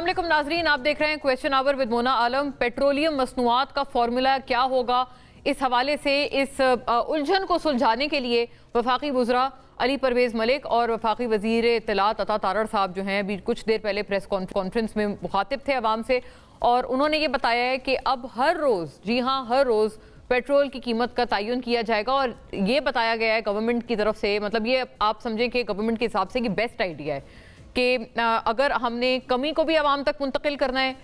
अस्सलाम वालेकुम नाजरीन, आप देख रहे हैं question hour with Mona Alam. Petroleum मसनूआत का फॉर्मूला क्या होगा, इस हवाले से इस उलझन को सुलझाने के लिए वफाकी वज़रा अली परवेज़ मलिक और वफाकी वज़ीर इत्तलात अता तारड़ साहब जो हैं अभी कुछ देर पहले प्रेस कॉन्फ्रेंस में मुखातिब थे अवाम से, और उन्होंने ये बताया है कि अब हर रोज़, जी हाँ हर रोज़ पेट्रोल की कीमत का तयन किया जाएगा। और ये बताया गया है गवर्नमेंट की तरफ से, मतलब ये आप समझें कि गवर्नमेंट के हिसाब से कि बेस्ट आइडिया है कि अगर हमने कमी को भी आवाम तक मुंतकिल करना है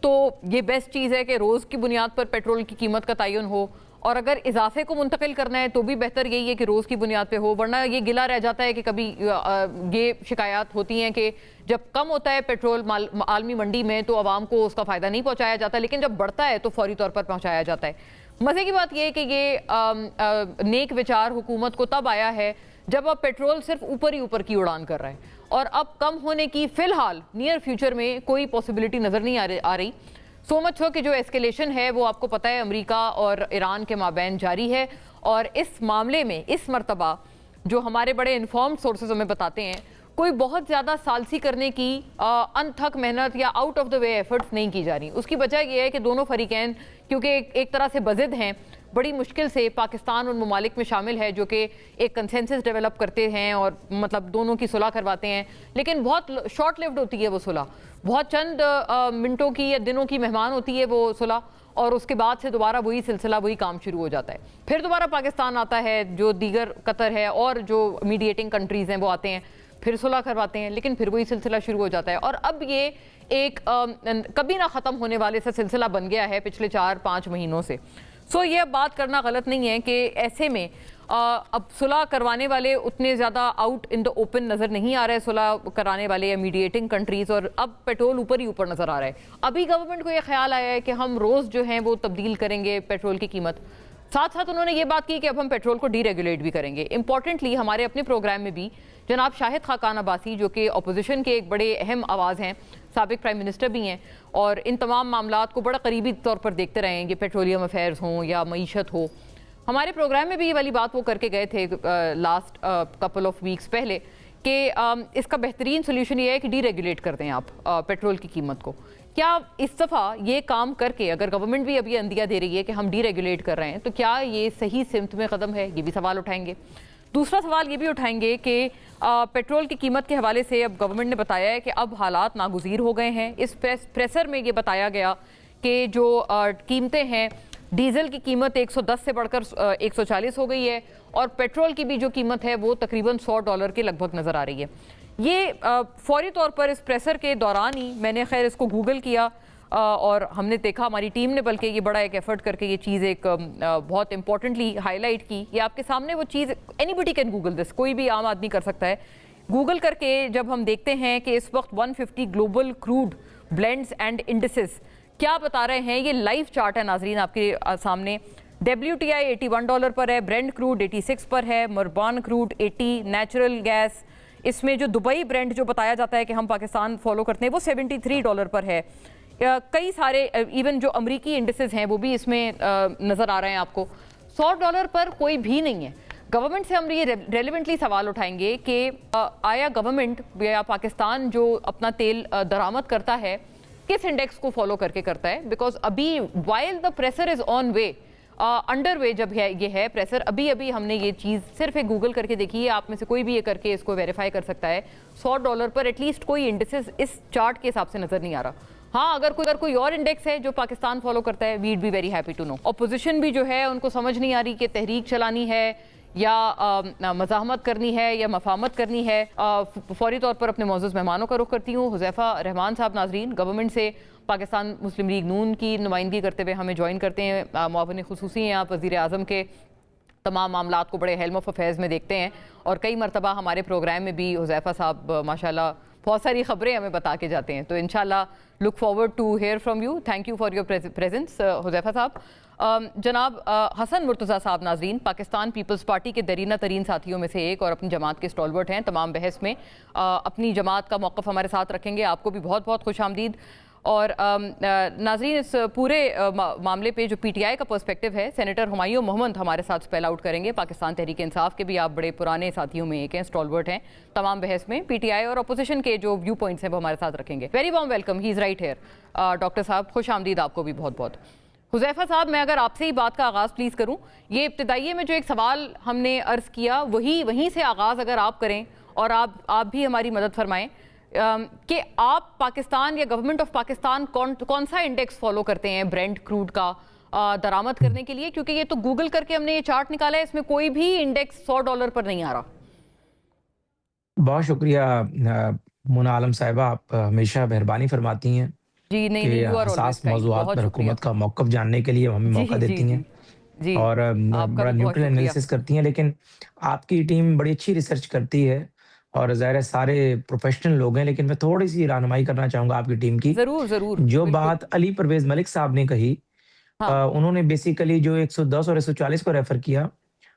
तो ये बेस्ट चीज़ है कि रोज़ की बुनियाद पर पेट्रोल की कीमत का तयन हो, और अगर इजाफे को मुंतकिल करना है तो भी बेहतर यही है कि रोज़ की बुनियाद पे हो। वरना ये गिला रह जाता है कि कभी ये शिकायत होती हैं कि जब कम होता है पेट्रोल आलमी मंडी में तो आवाम को उसका फ़ायदा नहीं पहुँचाया जाता, लेकिन जब बढ़ता है तो फौरी तौर पर पहुँचाया जाता है। मज़े की बात यह है कि ये नेक विचार हुकूमत को तब आया है जब अब पेट्रोल सिर्फ ऊपर ही ऊपर की उड़ान कर रहा है, और अब कम होने की फ़िलहाल नियर फ्यूचर में कोई पॉसिबिलिटी नज़र नहीं आ रही। सो मच हो कि जो एस्केलेशन है वो आपको पता है अमेरिका और ईरान के माबैन जारी है, और इस मामले में इस मरतबा जो हमारे बड़े इन्फॉर्म्ड सोर्सेज हमें बताते हैं कोई बहुत ज़्यादा सालसी करने की अनथक मेहनत या out of the way efforts नहीं की जा रही। उसकी वजह यह है कि दोनों फरीकैन क्योंकि एक तरह से बज़िद हैं, बड़ी मुश्किल से पाकिस्तान उन ममालिक में शामिल है जो कि एक कंसेंसस डेवलप करते हैं और मतलब दोनों की सुलह करवाते हैं, लेकिन बहुत शॉर्ट लिव्ड होती है वो सुलह, बहुत चंद मिनटों की या दिनों की मेहमान होती है वो सुलह, और उसके बाद से दोबारा वही सिलसिला वही काम शुरू हो जाता है। फिर दोबारा पाकिस्तान आता है, जो दीगर कतर है और जो मीडिएटिंग कंट्रीज़ हैं वो आते हैं, फिर सुलह करवाते हैं, लेकिन फिर वही सिलसिला शुरू हो जाता है। और अब ये एक कभी ना ख़त्म होने वाले सा सिलसिला बन गया है पिछले 4-5 महीनों से। सो ये बात करना गलत नहीं है कि ऐसे में अब सुलह करवाने वाले उतने ज़्यादा आउट इन द ओपन नज़र नहीं आ रहे, सुलह कराने वाले या मीडिएटिंग कंट्रीज़, और अब पेट्रोल ऊपर ही ऊपर नज़र आ रहा है। अभी गवर्नमेंट को ये ख्याल आया है कि हम रोज़ जो हैं वो तब्दील करेंगे पेट्रोल की कीमत। साथ साथ उन्होंने ये बात की कि अब हम पेट्रोल को डीरेगुलेट भी करेंगे। इंपॉर्टेंटली हमारे अपने प्रोग्राम में भी जनाब शाहिद खाकान अब्बासी, जो कि अपोजिशन के एक बड़े अहम आवाज़ हैं, साबिक प्राइम मिनिस्टर भी हैं, और इन तमाम मामलात को बड़ा करीबी तौर पर देखते रहेंगे, पेट्रोलियम अफेयर्स हों या मईशत हो। हमारे प्रोग्राम में भी ये वाली बात वो करके गए थे लास्ट कपल ऑफ वीक्स पहले कि इसका बेहतरीन सोल्यूशन ये है कि डीरेगुलेट कर दें आप पेट्रोल की कीमत को। क्या इस दफ़ा ये काम करके, अगर गवर्नमेंट भी अभी अंदिया दे रही है कि हम डीरेगुलेट कर रहे हैं, तो क्या ये सही सिमत में कदम है, ये भी सवाल उठाएंगे। दूसरा सवाल ये भी उठाएंगे कि पेट्रोल की कीमत के हवाले से अब गवर्नमेंट ने बताया है कि अब हालात नागुज़ीर हो गए हैं। इस प्रेसर में ये बताया गया कि जो कीमतें हैं, डीजल की कीमत 110 से बढ़कर 140 हो गई है, और पेट्रोल की भी जो कीमत है वो तकरीबन $100 के लगभग नज़र आ रही है। ये फौरी तौर पर इस प्रेसर के दौरान ही मैंने खैर इसको गूगल किया और हमने देखा, हमारी टीम ने बल्कि ये बड़ा एक एफर्ट करके ये चीज़ एक बहुत इंपॉर्टेंटली हाईलाइट की। ये आपके सामने वो चीज़, एनीबडी कैन गूगल दिस, कोई भी आम आदमी कर सकता है। गूगल करके जब हम देखते हैं कि इस वक्त 150 global crude blends and indices क्या बता रहे हैं, ये लाइव चार्ट है नाजरीन आपके सामने। WTI $81 पर है, ब्रेंट क्रूड 86 पर है, मरबान क्रूड 80, नेचुरल गैस इसमें जो दुबई ब्रेंट जो बताया जाता है कि हम पाकिस्तान फॉलो करते हैं वो $73 पर है। कई सारे इवन जो अमरीकी इंडिसेस हैं वो भी इसमें नज़र आ रहे हैं आपको। $100 पर कोई भी नहीं है। गवर्नमेंट से हम ये रेलिवेंटली सवाल उठाएंगे कि आया गवर्नमेंट या पाकिस्तान जो अपना तेल दरामद करता है किस इंडेक्स को फॉलो करके करता है, बिकॉज अभी while the pressure is on way, under way जब है ये है प्रेशर, अभी हमने ये चीज़ सिर्फ एक गूगल करके देखी है, आप में से कोई भी ये करके इसको वेरीफाई कर सकता है। $100 पर एटलीस्ट कोई इंडेक्स इस चार्ट के हिसाब से नज़र नहीं आ रहा। हाँ, अगर कोई और इंडेक्स है जो पाकिस्तान फॉलो करता है, we'd be very happy to know. Opposition भी जो है उनको समझ नहीं आ रही कि तहरीक चलानी है या मज़ाहमत करनी है या मफामत करनी है। फौरी तौर पर अपने मौजूद मेहमानों का रुख करती हूँ। हुज़ैफ़ा रहमान साहब नाजरीन गवर्नमेंट से पाकिस्तान मुस्लिम लीग नून की नुमाइंदगी करते हुए हमें ज्वाइन करते हैं। मुआविन खुसूसी हैं आप, वज़ीर आज़म के तमाम मामलात को बड़े हेल्म ऑफ अफेयर्स में देखते हैं, और कई मरतबा हमारे प्रोग्राम में भी हुज़ैफ़ा साहब माशाल्लाह बहुत सारी खबरें हमें बता के जाते हैं। तो इंशाल्लाह look forward to hear from you. Thank you for your presence Huzaifa साहब। जनाब हसन मुर्तज़ा साहब नाजरीन पाकिस्तान पीपल्स पार्टी के दरीना तरीन साथियों में से एक और अपनी जमात के स्टॉलवर्ट हैं, तमाम बहस में अपनी जमात का मौक़िफ़ हमारे साथ रखेंगे। आपको भी बहुत बहुत खुश आमदीद। और नाजरीन, इस पूरे मामले पे जो पीटीआई का पर्सपेक्टिव है, सेनेटर हुमायूं मोहम्मद हमारे साथ स्पेल आउट करेंगे। पाकिस्तान तहरीक इंसाफ के भी आप बड़े पुराने साथियों में एक हैं, स्टॉलवर्ट हैं तमाम बहस में। पीटीआई और अपोजिशन के जो व्यू पॉइंट्स हैं वो हमारे साथ रखेंगे। Very warm welcome, he is right here. Doctor साहब खुश आमदीद आपको भी बहुत बहुत। हुज़ैफा साहब, मैं अगर आपसे ही बात का आगाज़ प्लीज़ करूं, ये इब्तिदाइये में जो एक सवाल हमने अर्ज़ किया वहीं से आगाज़ अगर आप करें और आप भी हमारी मदद फरमाएं कि आप पाकिस्तान या गवर्नमेंट ऑफ पाकिस्तान कौन सा इंडेक्स फॉलो करते हैं ब्रेंट क्रूड का दरामद करने के लिए? क्योंकि ये तो गूगल करके हमने ये चार्ट निकाला है, इसमें कोई भी इंडेक्स $100 पर नहीं आ रहा। बहुत शुक्रिया मोना आलम साहिबा, आप हमेशा मेहरबानी फरमाती हैं जी। नहीं कि यू आर ऑलवेज हसास काइंड, मौज़ूआत बहुत पर शुक्रिया। हुकूमत का मौक़िफ़ जानने के लिए हमें जी मौका जी देती जी हैं जी, और आपका बड़ा भी बहुत न्यूट्रल शुक्रिया। एनालिसिस करती हैं। लेकिन आपकी टीम बड़ी अच्छी रिसर्च करती है और ज़ाहिर है सारे प्रोफ़ेशनल लोग हैं, लेकिन मैं थोड़ी-सी रहनुमाई करना चाहूँगा आपकी टीम की। ज़रूर ज़रूर, जो बिल्कुल। बात अली परवेज़ मलिक साहब ने कही, हाँ। उन्होंने बेसिकली जो 110 और 140 को रेफ़र किया।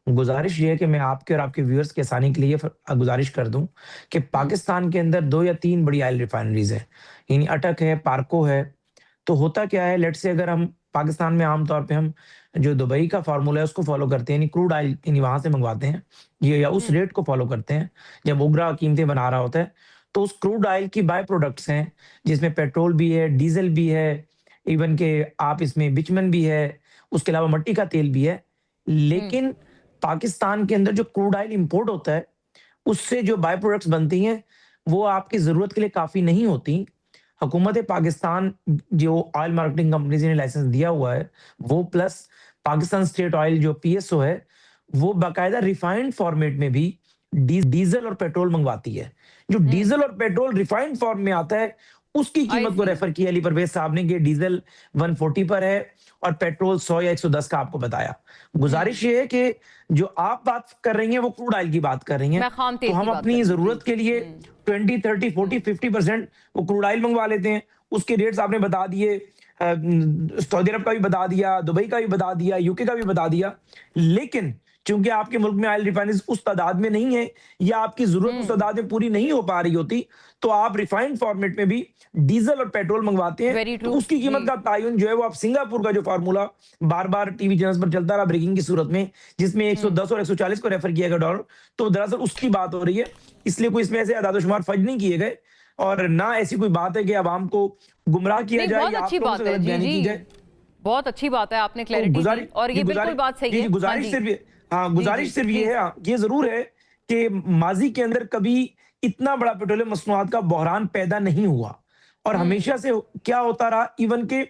गुज़ारिश ये है कि मैं आपके और आपके व्यूअर्स की आसानी के लिए गुज़ारिश कर दूँ कि पाकिस्तान के अंदर 2 या 3 बड़ी ऑयल रिफ़ाइनरीज़ हैं। यानी अटक है, पार्को है। तो होता क्या है, लेट्स से अगर हम पाकिस्तान में आम तौर पे हम जो दुबई का फ़ॉर्मूला है उसको फ़ॉलो करते हैं, यानी क्रूड ऑयल यानी वहाँ से मंगवाते हैं, ये या उस रेट को फ़ॉलो करते हैं, जब ओगरा कीमतें बना रहा होता है, तो उस क्रूड ऑयल की बाय प्रोडक्ट्स हैं, जिसमें पेट्रोल भी है, डीज़ल भी है, इवन के आप इसमें बिचमन भी है, उसके अलावा मट्टी का तेल भी है। लेकिन पाकिस्तान के अंदर जो क्रूड ऑयल इम्पोर्ट होता है, उससे जो बाय प्रोडक्ट्स बनती हैं, वो आपकी ज़रूरत के लिए काफ़ी नहीं होती। हुकूमत पाकिस्तान जो ऑयल मार्केटिंग कंपनीज़ ने लाइसेंस दिया हुआ है, वो प्लस पाकिस्तान स्टेट ऑयल जो पीएसओ है, वो बाकायदा रिफाइंड फॉर्मेट में भी डीज़ल और पेट्रोल मंगवाती है। जो डीज़ल और पेट्रोल रिफाइंड फॉर्म में आता है, उसकी आई कीमत को सी। रेफ़र किया अली परवेज़ साहब ने कि डीज़ल 140 पर है और पेट्रोल 100 या 110 का आपको बताया। गुज़ारिश ये है कि जो आप बात कर रही हैं, वो क्रूड ऑयल की बात कर रही हैं। मैं खाम तो तेल की हम बात कर अपनी रही हूँ जी। ज़रूरत के लिए 20, 30, 40, 50% वो क्रूड ऑयल मंगवा लेते हैं। उसके रेट्स आपने बता दिए, सऊदी अरब का भी बता दिया, दुबई का भी बता दिया, यूके का भी बता दिया। लेकिन चूँकि आपके मुल्क में ऑयल रिफाइनरीज़ उस तादाद में नहीं है या आपकी ज़रूरत उस तादाद में पूरी नहीं हो पा रही होती, तो आप रिफाइंड फॉर्मेट में भी डीज़ल और पेट्रोल मंगवाते हैं। वेरी तो ट्रू उसकी जी। कीमत का तयन जो है वो आप सिंगापुर का जो फ़ॉर्मूला बार-बार टीवी चैनल्स पर चलता रहा ब्रेकिंग की सूरत में, जिसमें 110 और 140 को रेफ़र किया गया डॉलर, तो दरअसल उसकी बात हो रही है। इसलिए कोई इसमें ऐसे अदाद-ओ-शुमार फर्ज नहीं किए गए और ना ऐसी कोई बात है कि अवाम को गुमराह किया नहीं, जाए बहुत या अच्छी आप लोगों से बात है गलत जी बयानी जी, की जाए। बहुत अच्छी बात है, आपने तो क्लैरिटी दी और ये बिल्कुल बात सही है। हाँ गुज़ारिश जी सिर्फ़ ये, हाँ, जी जी, गुज़ारिश सिर्फ़ ये प्लीज। है, ये ज़रूर है कि माज़ी के अंदर कभी इतना बड़ा पेट्रोलियम मसनूआत का बहरान पैदा नहीं हुआ और हमेशा से क्या होता रहा, इवन के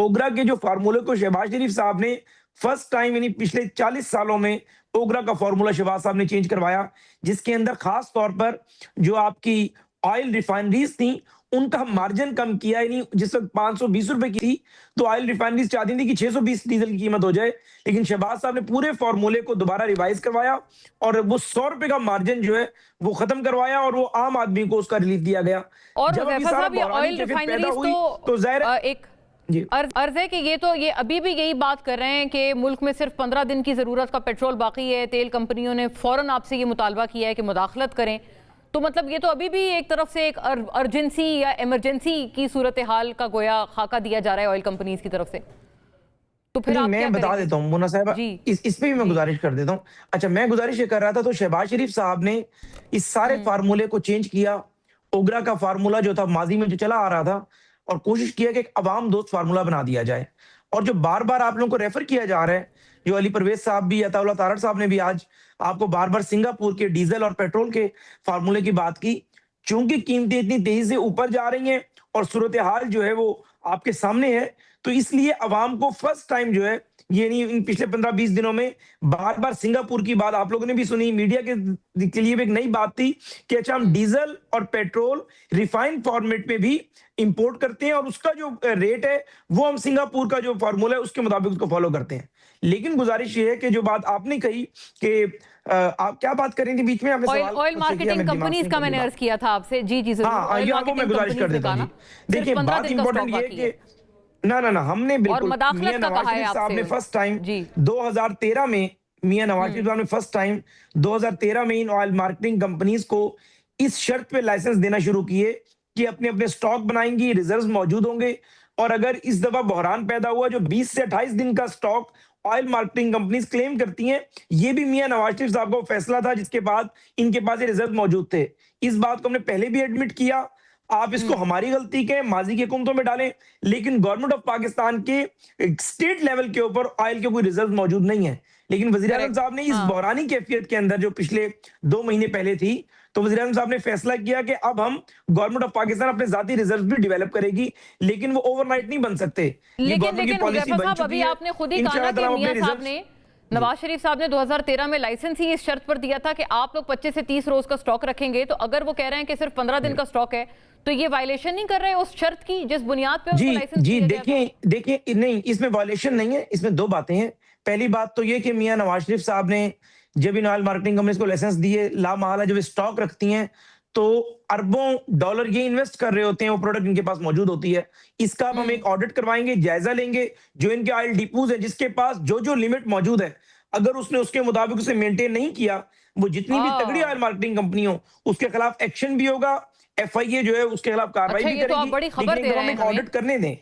ओगरा के जो फ़ॉर्मूले को शहबाज शरीफ साहब ने फर्स्ट टाइम यानी पिछले 40 सालों में ओगरा का फ़ॉर्मूला शहबाज साहब ने चेंज करवाया, जिसके अंदर ख़ास तौर पर जो आपकी ऑयल रिफाइनरीज़ थी, उनका मार्जिन कम किया, यानी जिस वक़्त ₹520 की थी, तो ऑयल रिफाइनरीज़ चाहती थी कि 620 डीज़ल की कीमत हो जाए। लेकिन शहबाज साहब ने पूरे फ़ॉर्मूले को दोबारा रिवाइज़ करवाया और वो ₹100 का मार्जिन जो है, वो ख़त्म करवाया और वो आम आदमी को उसका रिलीफ़ दिया गया। और जब अब ये हुज़ैफा सारा साहब, ये बहरानी ऑयल कैफ़ियत पैदा रिफाइनरीज हुई, तो ज़ाहिर है एक जी। अर्ज है कि ये अभी भी यही बात कर रहे हैं कि मुल्क में सिर्फ 15 दिन की ज़रूरत का पेट्रोल बाकी है। तेल कंपनियों ने फ़ौरन आपसे ये मुतालबा किया है कि मुदाखलत करें। तो मतलब ये तो अभी भी एक तरफ से एक अर्जेंसी या इमरजेंसी की सूरत हाल का गोया खाका दिया जा रहा है ऑयल कंपनीज की तरफ से। तो फिर नहीं, आप क्या मैं बता करेंगे? देता हूँ मोना साहिबा, जी इस पे भी मैं जी। गुज़ारिश कर देता हूँ। अच्छा, मैं गुज़ारिश ये कर रहा था, तो शहबाज शरीफ साहब ने इस सारे फ़ॉर्मूले को चेंज किया। ओगरा का फ़ॉर्मूला जो था माज़ी में जो चला आ रहा था और कोशिश किया कि एक अवाम दोस्त फ़ॉर्मूला बना दिया जाए। और जो बार-बार आप लोगों को रेफ़र किया जा रहा है, जो अली परवेज़ साहब भी, अताउल्लाह तारड़ साहब ने भी आज आपको बार-बार सिंगापुर के डीज़ल और पेट्रोल के फ़ॉर्मूले की बात की। चूँकि कीमतें इतनी तेज़ी से ऊपर जा रही हैं और सूरत-ए-हाल जो है वो आपके सामने है, तो इसलिए अवाम को फर्स्ट टाइम जो है, ये नहीं इन पिछले 15-20 दिनों में बार-बार सिंगापुर की बात आप लोगों ने भी सुनी, मीडिया के लिए भी एक नई बात थी कि अच्छा हम डीज़ल और पेट्रोल रिफाइंड फॉर्मेट में भी इंपोर्ट करते हैं और उसका जो रेट है, वो हम सिंगापुर का जो फ़ॉर्मूला है उसके मुताबिक उसको फ़ॉलो करते हैं। लेकिन गुज़ारिश ये है कि जो बात आपने कही कि आप क्या बात कर रही थी बीच में, आपने ऑयल सवाल ऑयल मुझसे किया, मार्केटिंग मेरे दिमाग से कंपनीज का निकल गई मैंने बात। अर्ज किया था आपसे। जी जी जरूर, हाँ, ऑयल यहाँ वो मैं मार्केटिंग गुज़ारिश कर कंपनीज ने देता कहा हूँ ना जी। सिर्फ देखिए, 15 बात दिन का इम्पोर्टेंट स्टॉक ये है बाकी है। कि ना, हमने और बिल्कुल मदाखलत मियाँ का नवाज़ कहा है शरीफ साहब ने आपसे फर्स्ट टाइम जी। 2013 में, मियाँ नवाज़ शरीफ साहब ने फर्स्ट टाइम 2013 में इन ऑयल मार्केटिंग कंपनीज़ को इस शर्त पे लाइसेंस देना शुरू किए कि अपने अपने स्टॉक बनाएंगी, रिजर्व्स मौजूद होंगे। और अगर इस दफा बहरान पैदा हुआ, जो 20 से 28 दिन का stock oil marketing companies claim करती हैं, ये भी मियां नवाज शरीफ साहब का फैसला था जिसके बाद इनके पास ये रिजर्व मौजूद थे। इस बात को हमने पहले भी एडमिट किया। आप इसको हमारी गलती के माजी की हुकूमतों में डालें, लेकिन गवर्नमेंट ऑफ पाकिस्तान के स्टेट लेवल के ऊपर ऑयल के कोई रिजर्व मौजूद नहीं है। लेकिन वजीर आजम साहब ने इस बहरानी कैफियत के अंदर, जो पिछले 2 महीने पहले थी, तो वजीर आजम साहब ने फैसला किया कि अब हम गवर्नमेंट ऑफ पाकिस्तान अपने जाती रिजर्व भी डेवलप करेगी, लेकिन वो ओवरनाइट नहीं बन सकते। लेकिन हुजैफा साहब, अभी आपने खुद ही कहा कि मियां साहब ने, नवाज शरीफ साहब ने 2013 में लाइसेंस ही इस शर्त पर दिया था कि आप लोग 25 से 30 रोज का स्टॉक रखेंगे। तो अगर वो कह रहे हैं कि सिर्फ 15 दिन का स्टॉक है, तो ये वायलेशन नहीं कर रहे उस शर्त की जिस बुनियाद पे उनको लाइसेंस दिया गया था? देखिए नहीं, इसमें वायलेशन नहीं है। इसमें 2 बातें हैं। पहली बात तो ये कि मियां नवाज शरीफ साहब ने जब इन ऑयल मार्केटिंग कंपनीज को लाइसेंस दिए, लामहला जब स्टॉक रखती हैं तो अरबों डॉलर ये इन्वेस्ट कर रहे होते हैं, वो प्रोडक्ट इनके पास मौजूद होती है। इसका अब हम एक ऑडिट करवाएंगे, जायजा लेंगे, जो इनके ऑयल डिपोज है जिसके पास जो जो लिमिट मौजूद है, अगर उसने उसके मुताबिक उसे मेंटेन नहीं किया, वो जितनी भी तगड़ी ऑयल मार्केटिंग कंपनी हो उसके खिलाफ एक्शन भी होगा, FIA जो है उसके खिलाफ कार्रवाई भी तो आप बड़ी खबर दे रहे हैं, ऑडिट करने दें।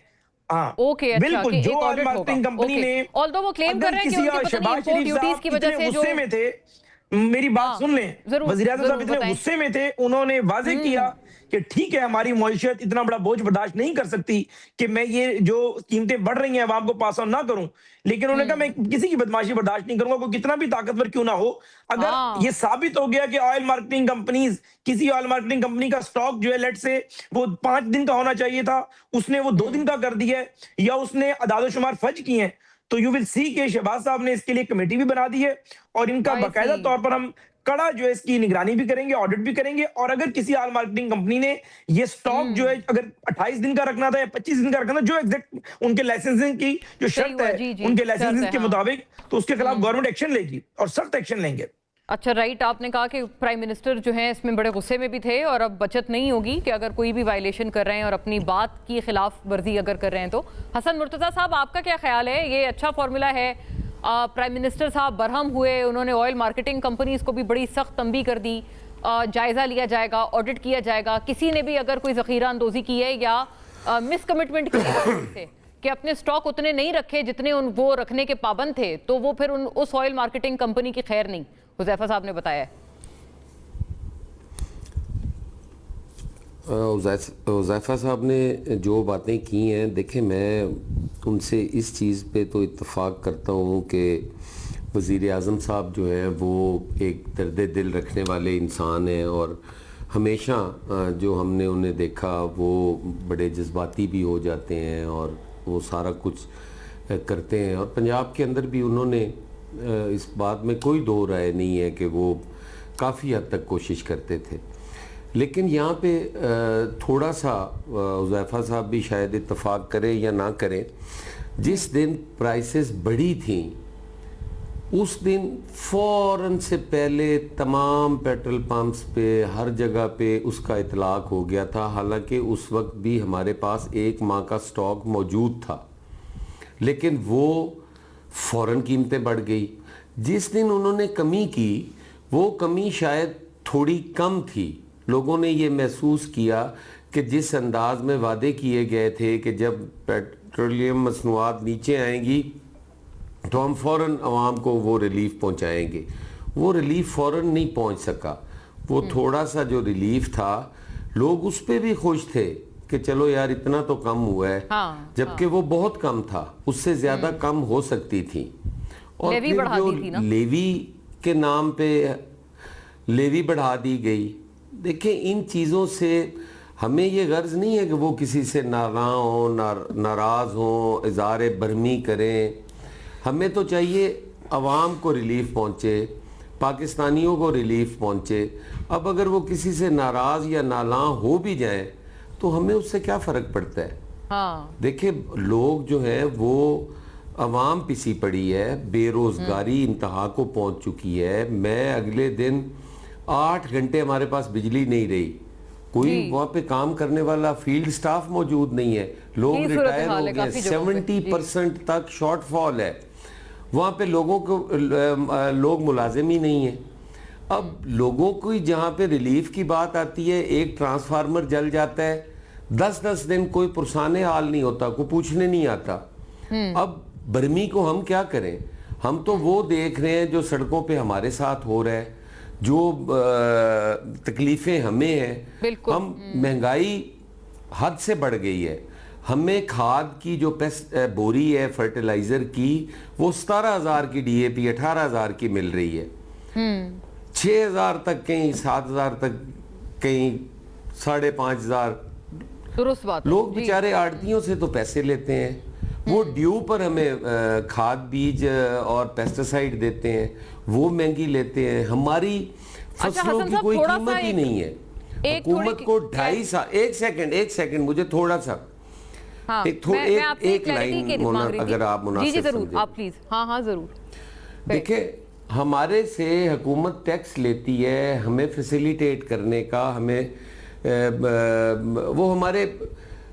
हाँ ओके, अच्छा, बिल्कुल, जो ऑयल मार्केटिंग कंपनी ने, ऑल्दो वो क्लेम कर रहे हैं कि उनके पता नहीं इंपोर्ट ड्यूटीज की वजह से जो गुस्से में थे, मेरी बात सुन लें, वज़ीर आज़म साहब इतने गुस्से में थे, उन्होंने वाज़ेह किया कि ठीक है, हमारी मईशत इतना बड़ा बोझ बर्दाश्त नहीं कर सकती कि मैं ये जो कीमतें बढ़ रही हैं अवाम को पास ऑन ना करूं। लेकिन उन्होंने कहा मैं किसी की बदमाशी बर्दाश्त नहीं करूंगा, कोई कितना भी ताकतवर क्यों ना हो। अगर ये साबित हो गया कि ऑयल मार्केटिंग कंपनीज, किसी ऑयल मार्केटिंग कंपनी का स्टॉक जो है लेट से वो 5 दिन का होना चाहिए था, उसने वो 2 दिन का कर दिया है, या उसने अदाद-ओ-शुमार फर्ज किए हैं, तो यू विल सी के शहबाज साहब ने इसके लिए कमेटी भी बना दी है और इनका बाकायदा तौर पर हम कड़ा जो है इसकी निगरानी भी करेंगे, ऑडिट भी करेंगे। और अगर किसी ऑयल मार्केटिंग कंपनी ने ये स्टॉक जो है अगर 28 दिन का रखना था या 25 दिन का रखना था, जो एग्जैक्ट उनके लाइसेंसिंग की जो शर्त है उनके लाइसेंसिंग के मुताबिक, तो उसके खिलाफ गवर्नमेंट एक्शन लेगी और सख्त एक्शन लेंगे। अच्छा, राइट, आपने कहा कि प्राइम मिनिस्टर जो हैं इसमें बड़े गुस्से में भी थे और अब बचत नहीं होगी कि अगर कोई भी वायलेशन कर रहे हैं और अपनी बात की खिलाफ वर्जी अगर कर रहे हैं तो। हसन मुर्तज़ा साहब, आपका क्या ख्याल है? ये अच्छा फॉर्मूला है? प्राइम मिनिस्टर साहब बरहम हुए, उन्होंने ऑयल मार्केटिंग कंपनीज को भी बड़ी सख्त तंबीह कर दी, जायजा लिया जाएगा, ऑडिट किया जाएगा, किसी ने भी अगर कोई ज़ख़ीरा अंदोज़ी की है या मिस कमिटमेंट की है कि अपने स्टॉक उतने नहीं रखे जितने वो रखने के पाबंद थे, तो वो फिर उस ऑयल मार्केटिंग कंपनी की खैर नहीं, हुज़ैफा साहब ने बताया है। हुज़ैफा साहब ने जो बातें की हैं, देखें मैं उनसे इस चीज़ पे तो इत्तफ़ाक़ करता हूँ कि वज़ीर आज़म साहब जो है वो एक दर्द दिल रखने वाले इंसान हैं और हमेशा जो हमने उन्हें देखा वो बड़े जज्बाती भी हो जाते हैं और वो सारा कुछ करते हैं। और पंजाब के अंदर भी उन्होंने इस बात में कोई दो राय नहीं है कि वो काफ़ी हद तक कोशिश करते थे। लेकिन यहाँ पे थोड़ा सा हुज़ैफा साहब भी शायद इत्तफाक करें या ना करें, जिस दिन प्राइसेस बढ़ी थी उस दिन फ़ौरन से पहले तमाम पेट्रोल पंप्स पे हर जगह पे उसका इतलाक हो गया था। हालांकि उस वक्त भी हमारे पास 1 माह का स्टॉक मौजूद था, लेकिन वो फ़ौरन कीमतें बढ़ गई। जिस दिन उन्होंने कमी की वो कमी शायद थोड़ी कम थी। लोगों ने ये महसूस किया कि जिस अंदाज में वादे किए गए थे कि जब पेट्रोलियम मसनूआत नीचे आएंगी तो हम फ़ौरन आवाम को वो रिलीफ पहुंचाएंगे, वो रिलीफ फ़ौरन नहीं पहुंच सका। वो थोड़ा सा जो रिलीफ था लोग उस पर भी खुश थे कि चलो यार इतना तो कम हुआ है, जबकि वो बहुत कम था, उससे ज़्यादा कम हो सकती थी। और लेवी फिर बढ़ा जो दी थी ना? लेवी के नाम पे लेवी बढ़ा दी गई। देखें, इन चीज़ों से हमें ये गर्ज नहीं है कि वो किसी से नाराज़ हों, इज़हार बरहमी करें। हमें तो चाहिए अवाम को रिलीफ पहुँचे, पाकिस्तानियों को रिलीफ पहुँचे। अब अगर वो किसी से नाराज़ या नालां हो भी जाए तो हमें उससे क्या फ़र्क पड़ता है? देखिए, लोग जो हैं वो अवाम पिसी पड़ी है, बेरोज़गारी इंतहा को पहुँच चुकी है। मैं अगले दिन 8 घंटे हमारे पास बिजली नहीं रही, कोई वहाँ पे काम करने वाला फील्ड स्टाफ मौजूद नहीं है, लोग रिटायर हो गए, 70% तक शॉर्टफॉल है वहाँ पे, लोगों को लोग मुलाजिम ही नहीं है। अब लोगों को जहाँ पे रिलीफ की बात आती है, एक ट्रांसफार्मर जल जाता है, 10-10 दिन कोई पुरसाने हाल नहीं होता, कोई पूछने नहीं आता। अब बर्मी को हम क्या करें? हम तो वो देख रहे हैं जो सड़कों पे हमारे साथ हो रहा है, जो तकलीफें हमें हैं। हम महंगाई हद से बढ़ गई है। हमें खाद की जो बोरी है फर्टिलाइजर की, वो 17,000 की DAP 18,000 की मिल रही है। 6,000 तक, कहीं 7,000 तक, कहीं 5,500। दुरुस्त बात। लोग बेचारे आड़तियों से तो पैसे लेते हैं, वो ड्यू पर हमें खाद बीज और पेस्टिसाइड देते हैं, वो महंगी लेते हैं। हमारी फसलों की कोई कीमत ही नहीं है। हुकूमत को 2.5 साल, एक सेकंड मुझे थोड़ा सा एक लाइन मोना, अगर आप मुनासिब समझें। आप प्लीज। हाँ जरूर। देखिए, हमारे से हुकूमत टैक्स लेती है हमें फैसिलिटेट करने का, हमें वो हमारे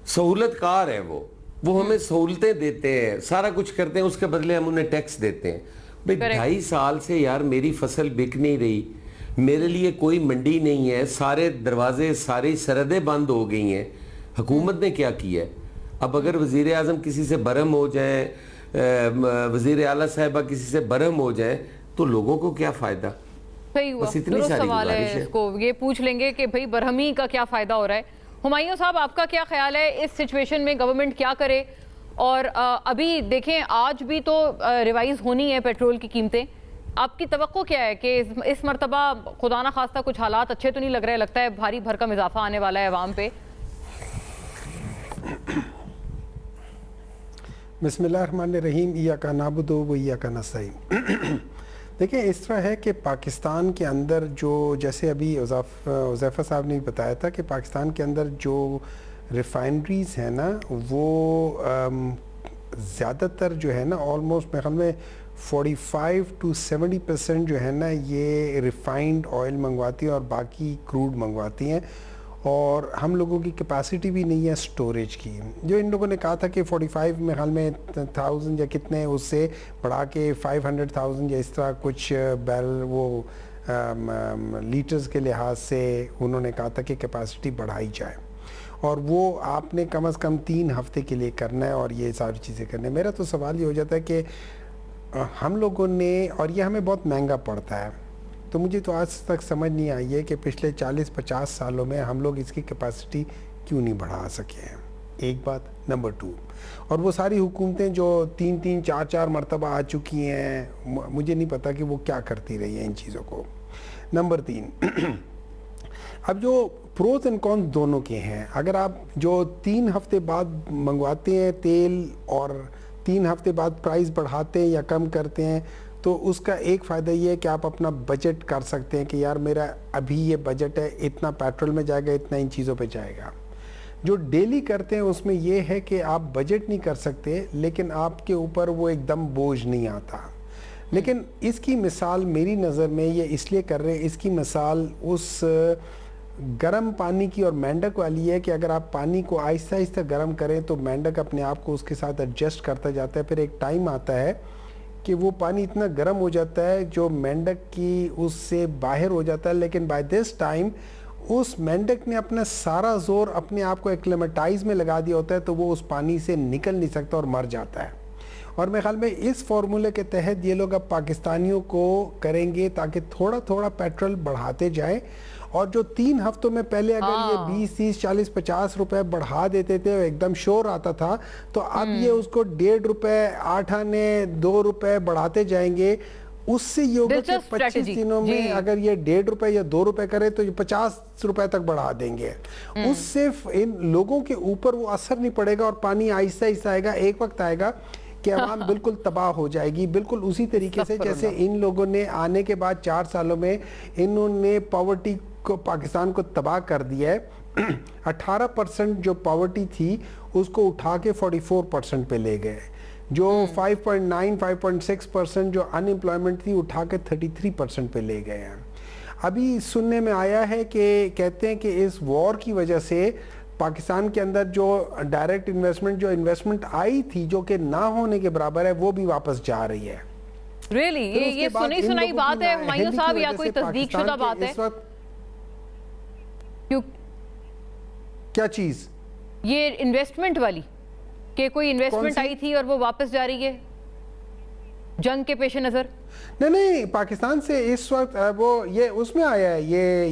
सहूलतकार है, वो हमें सहूलतें देते हैं, सारा कुछ करते हैं, उसके बदले हम उन्हें टैक्स देते हैं। भाई 2.5 साल से यार मेरी फसल बिक नहीं रही, मेरे लिए कोई मंडी नहीं है, सारे दरवाजे, सारी सरहदें बंद हो गई हैं। हुकूमत ने क्या किया है? अब अगर वज़ीर आज़म किसी से बरहम हो जाए, वज़ीर आला साहिबा किसी से बरहम हो जाए, तो लोगों को क्या फ़ायदा? सही हुआ, दुरुस्त सवाल है। इसको ये पूछ लेंगे कि भाई बरहमी का क्या फ़ायदा हो रहा है। हुमायूं साहब, आपका क्या ख्याल है, इस सिचुएशन में गवर्नमेंट क्या करे? और अभी देखें, आज भी तो रिवाइज होनी है पेट्रोल की कीमतें। आपकी तवक्को क्या है कि इस मरतबा खुदा ना खास्ता कुछ हालात अच्छे तो नहीं लग रहे, लगता है भारी भरकम इजाफा आने वाला है अवाम पे? बिस्मिल्लाहिर्रहमानिर्रहीम, इय्याका नअबुदु व इय्याका नस्तईन। देखिए, इस तरह है कि पाकिस्तान के अंदर जो, जैसे अभी उज़ैफ़ा साहब ने बताया था कि पाकिस्तान के अंदर जो रिफाइनरीज़ हैं ना, वो ज़्यादातर जो है ना, ऑलमोस्ट मेरे ख्याल में 45 to 70% जो है ना, ये रिफाइंड ऑयल मंगवाती हैं और बाकी क्रूड मंगवाती हैं। और हम लोगों की कैपेसिटी भी नहीं है स्टोरेज की। जो इन लोगों ने कहा था कि 45 में हाल में 1000 या कितने, उससे बढ़ा के 500,000 या इस तरह कुछ बैरल वो लीटर्स के लिहाज से उन्होंने कहा था कि कैपेसिटी बढ़ाई जाए, और वो आपने कम से कम 3 हफ्ते के लिए करना है और ये सारी चीज़ें करना है। मेरा तो सवाल ये हो जाता है कि हम लोगों ने, और ये हमें बहुत महंगा पड़ता है, तो मुझे तो आज तक समझ नहीं आई है कि पिछले 40-50 सालों में हम लोग इसकी कैपेसिटी क्यों नहीं बढ़ा सके हैं। एक बात। नंबर 2, और वो सारी हुकूमतें जो 3-3, 4-4 मरतबा आ चुकी हैं, मुझे नहीं पता कि वो क्या करती रही हैं इन चीज़ों को। नंबर 3, अब जो प्रोज एंड कॉन्स दोनों के हैं, अगर आप जो 3 हफ्ते बाद मंगवाते हैं तेल और 3 हफ्ते बाद प्राइस बढ़ाते हैं या कम करते हैं, तो उसका एक फ़ायदा ये है कि आप अपना बजट कर सकते हैं कि यार मेरा अभी ये बजट है, इतना पेट्रोल में जाएगा, इतना इन चीज़ों पे जाएगा। जो डेली करते हैं उसमें ये है कि आप बजट नहीं कर सकते, लेकिन आपके ऊपर वो एकदम बोझ नहीं आता। लेकिन इसकी मिसाल मेरी नज़र में ये इसलिए कर रहे हैं, इसकी मिसाल उस गर्म पानी की और मेंढक वाली है कि अगर आप पानी को आहिस्ता आहिस्ता गर्म करें तो मेंढक अपने आप को उसके साथ एडजस्ट करता जाता है। फिर एक टाइम आता है कि वो पानी इतना गर्म हो जाता है जो मेंढक की उससे बाहर हो जाता है, लेकिन बाय दिस टाइम उस मेंढक ने अपना सारा जोर अपने आप को एक्लेमेटाइज में लगा दिया होता है, तो वो उस पानी से निकल नहीं सकता और मर जाता है। और मेरे ख्याल में इस फार्मूले के तहत ये लोग अब पाकिस्तानियों को करेंगे ताकि थोड़ा थोड़ा पेट्रोल बढ़ाते जाएं, और जो 3 हफ्तों में पहले अगर ये 20, 30, 40, 50 रुपए बढ़ा देते थे, एकदम शोर आता था, तो अब ये उसको 1.5 रुपए, 8 आने, 2 रुपए बढ़ाते जाएंगे। उससे ये होगा कि 25 दिनों में अगर ये 1.5 रुपए या 2 रुपए करे तो ये 50 रुपए तक बढ़ा देंगे। उससे इन लोगों के ऊपर वो असर नहीं पड़ेगा और पानी आहिस्ता आहिस्ता आएगा। एक वक्त आएगा कि आवाम बिल्कुल तबाह हो जाएगी, बिल्कुल उसी तरीके से जैसे इन लोगों ने आने के बाद 4 सालों में इन्होंने पॉवर्टी को, पाकिस्तान को तबाह कर दिया है। 18% जो पॉवर्टी थी उसको उठा के 44% पे ले गए, जो 5.9, 5.6% जो अनएम्प्लॉयमेंट थी उठा के 33% पे ले गए हैं। अभी सुनने में आया है कि कहते हैं कि इस वॉर की वजह से पाकिस्तान के अंदर जो डायरेक्ट इन्वेस्टमेंट, जो इन्वेस्टमेंट आई थी जो कि ना होने के बराबर है, वो भी वापस जा रही है। रियली ये उसके बाद सुनी इन सुनाई लोगों बात की है हुमायूं नाअहली की साहब या वजह कोई से तस्दीकशुदा पाकिस्तान बात के है? इस वक्त क्यों क्या चीज ये इन्वेस्टमेंट वाली कि कोई इन्वेस्टमेंट सी? आई थी और वो वापस जा रही है जंग के पेश नज़र? नहीं, पाकिस्तान से इस वक्त वो ये उसमें आया है,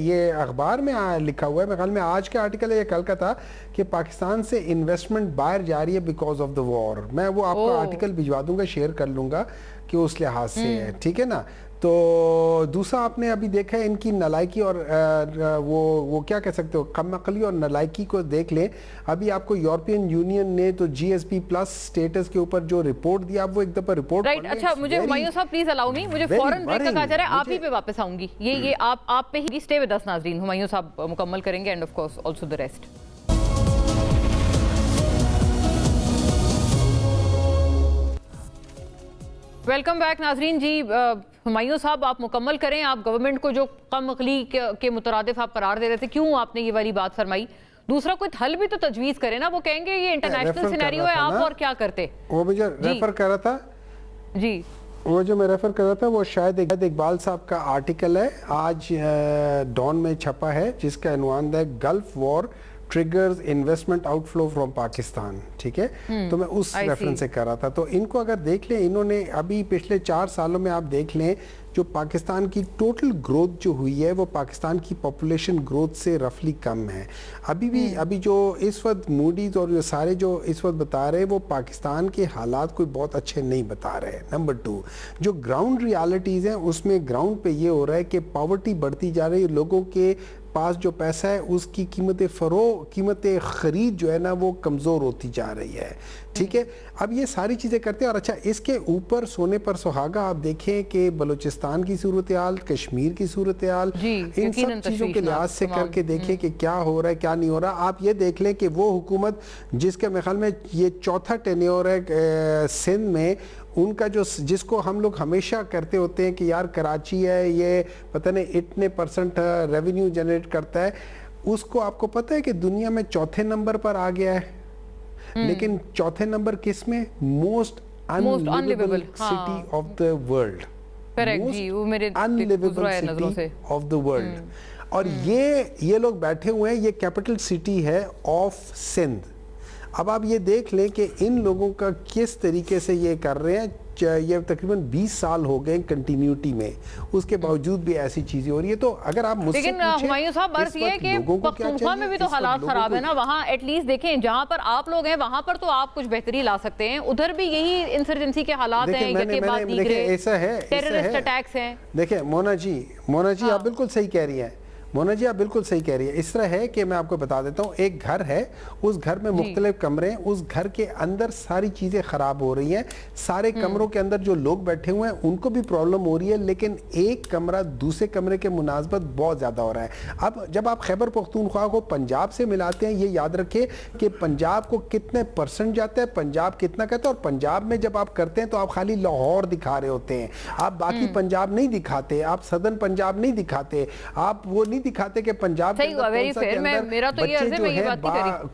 ये अखबार में लिखा हुआ है, मेरे ख्याल में आज का आर्टिकल है या कल का था, कि पाकिस्तान से इन्वेस्टमेंट बाहर जा रही है बिकॉज ऑफ द वॉर। मैं वो आपको आर्टिकल भिजवा दूंगा, शेयर कर लूंगा कि उस लिहाज से है, ठीक है ना। तो दूसरा आपने अभी देखा है इनकी नलायकी और वो क्या कह सकते हो, कमअक्ली और नलायकी को देख लें। अभी आपको यूरोपियन यूनियन ने तो जीएसपी प्लस स्टेटस के ऊपर जो रिपोर्ट दिया, आप वो एक दफा रिपोर्ट राइट। अच्छा मुझे हुमायूं साहब प्लीज अलाउ मी, मुझे फौरन ब्रेक का कहा जा रहा है, आप ही पे वापस आऊंगी। ये आप पे ही स्टे विद अस नाज़रीन, हुमायूं साहब मुकम्मल करेंगे end of course also the rest. Welcome back नाजरीन जी। हुमायूं साहब आप मुकम्मल करें, आप गवर्नमेंट को जो कम अकली के मुतरादिफ आप करार दे रहे थे, क्यों आपने ये वाली बात फरमाई? दूसरा कोई हल भी तो तजवीज़ करें ना। वो कहेंगे ये इंटरनेशनल सिनेरियो है, आप और क्या करते? वो मुझे रेफर कर रहा था जी, वो जो मैं रेफर कर रहा था वो शायद इकबाल साहब का आर्टिकल है, आज डॉन में छपा है, जिसका अनवान है gulf war triggers investment outflow from Pakistan. ठीक है, तो मैं उस रेफरेंस से कर रहा था। तो इनको अगर देख लें, इन्होंने अभी पिछले 4 सालों में आप देख लें जो पाकिस्तान की टोटल ग्रोथ जो हुई है वो पाकिस्तान की पॉपुलेशन ग्रोथ से रफली कम है। अभी जो इस वक्त मूडीज और ये सारे जो इस वक्त बता रहे हैं वो पाकिस्तान के हालात कोई बहुत अच्छे नहीं बता रहे हैं। नंबर 2, जो ग्राउंड रियलिटीज़ हैं उसमें ग्राउंड पे ये हो रहा है कि पॉवर्टी बढ़ती जा रही है, लोगों के पास जो पैसा है उसकी कीमत ख़रीद जो है ना वो कमज़ोर होती जा रही है। ठीक है, अब ये सारी चीज़ें करते हैं। और अच्छा, इसके ऊपर सोने पर सुहागा आप देखें कि बलूचिस्तान की सूरत हाल, कश्मीर की सूरत हाल, इन सब चीज़ों के लिहाज से करके देखें कि क्या हो रहा है क्या नहीं हो रहा। आप ये देख लें कि वो हुकूमत जिसके मेरे ख्याल में ये चौथा टेन्योर है सिंध में, उनका जो जिसको हम लोग हमेशा करते होते हैं कि यार कराची है ये पता नहीं इतने % रेवेन्यू जनरेट करता है, उसको आपको पता है कि दुनिया में चौथे नंबर पर आ गया है। लेकिन चौथे नंबर किस में? Most unlivable city of the world, unlivable city of the world. और ये लोग बैठे हुए हैं, ये कैपिटल सिटी है ऑफ सिंध। अब आप ये देख लें कि इन लोगों का किस तरीके से ये कर रहे हैं। ये तकरीबन 20 साल हो गए कंटिन्यूटी में, उसके बावजूद भी ऐसी चीजें हो रही है। तो अगर आप मुझसे लेकिन हुमायूं साहब अर्ज ये है कि पख्तूनख्वा में भी तो हालात खराब है ना, वहाँ एटलीस्ट देखें जहाँ पर आप लोग हैं वहाँ पर तो आप कुछ बेहतरी ला सकते हैं, उधर भी यही इंसर्जेंसी के हालात हैं, ऐसा है, टेररिस्ट अटैक्स हैं। देखिए मोना जी आप बिल्कुल सही कह रही हैं, मोना जी आप बिल्कुल सही कह रही है। इस तरह है कि मैं आपको बता देता हूँ, एक घर है, उस घर में मुख्तलिफ कमरे हैं, उस घर के अंदर सारी चीज़ें ख़राब हो रही हैं, सारे कमरों के अंदर जो लोग बैठे हुए हैं उनको भी प्रॉब्लम हो रही है, लेकिन एक कमरा दूसरे कमरे के मुनासबत बहुत ज़्यादा हो रहा है। अब जब आप खैबर पख्तूनख्वा को पंजाब से मिलाते हैं, ये याद रखें कि पंजाब को कितने % जाता है, पंजाब कितना कहता है, और पंजाब में जब आप करते हैं तो आप खाली लाहौर दिखा रहे होते हैं, आप बाकी पंजाब नहीं दिखाते, आप सदर्न पंजाब नहीं दिखाते, आप वो नहीं दिखाते कि पंजाब के अंदर बच्चे जो है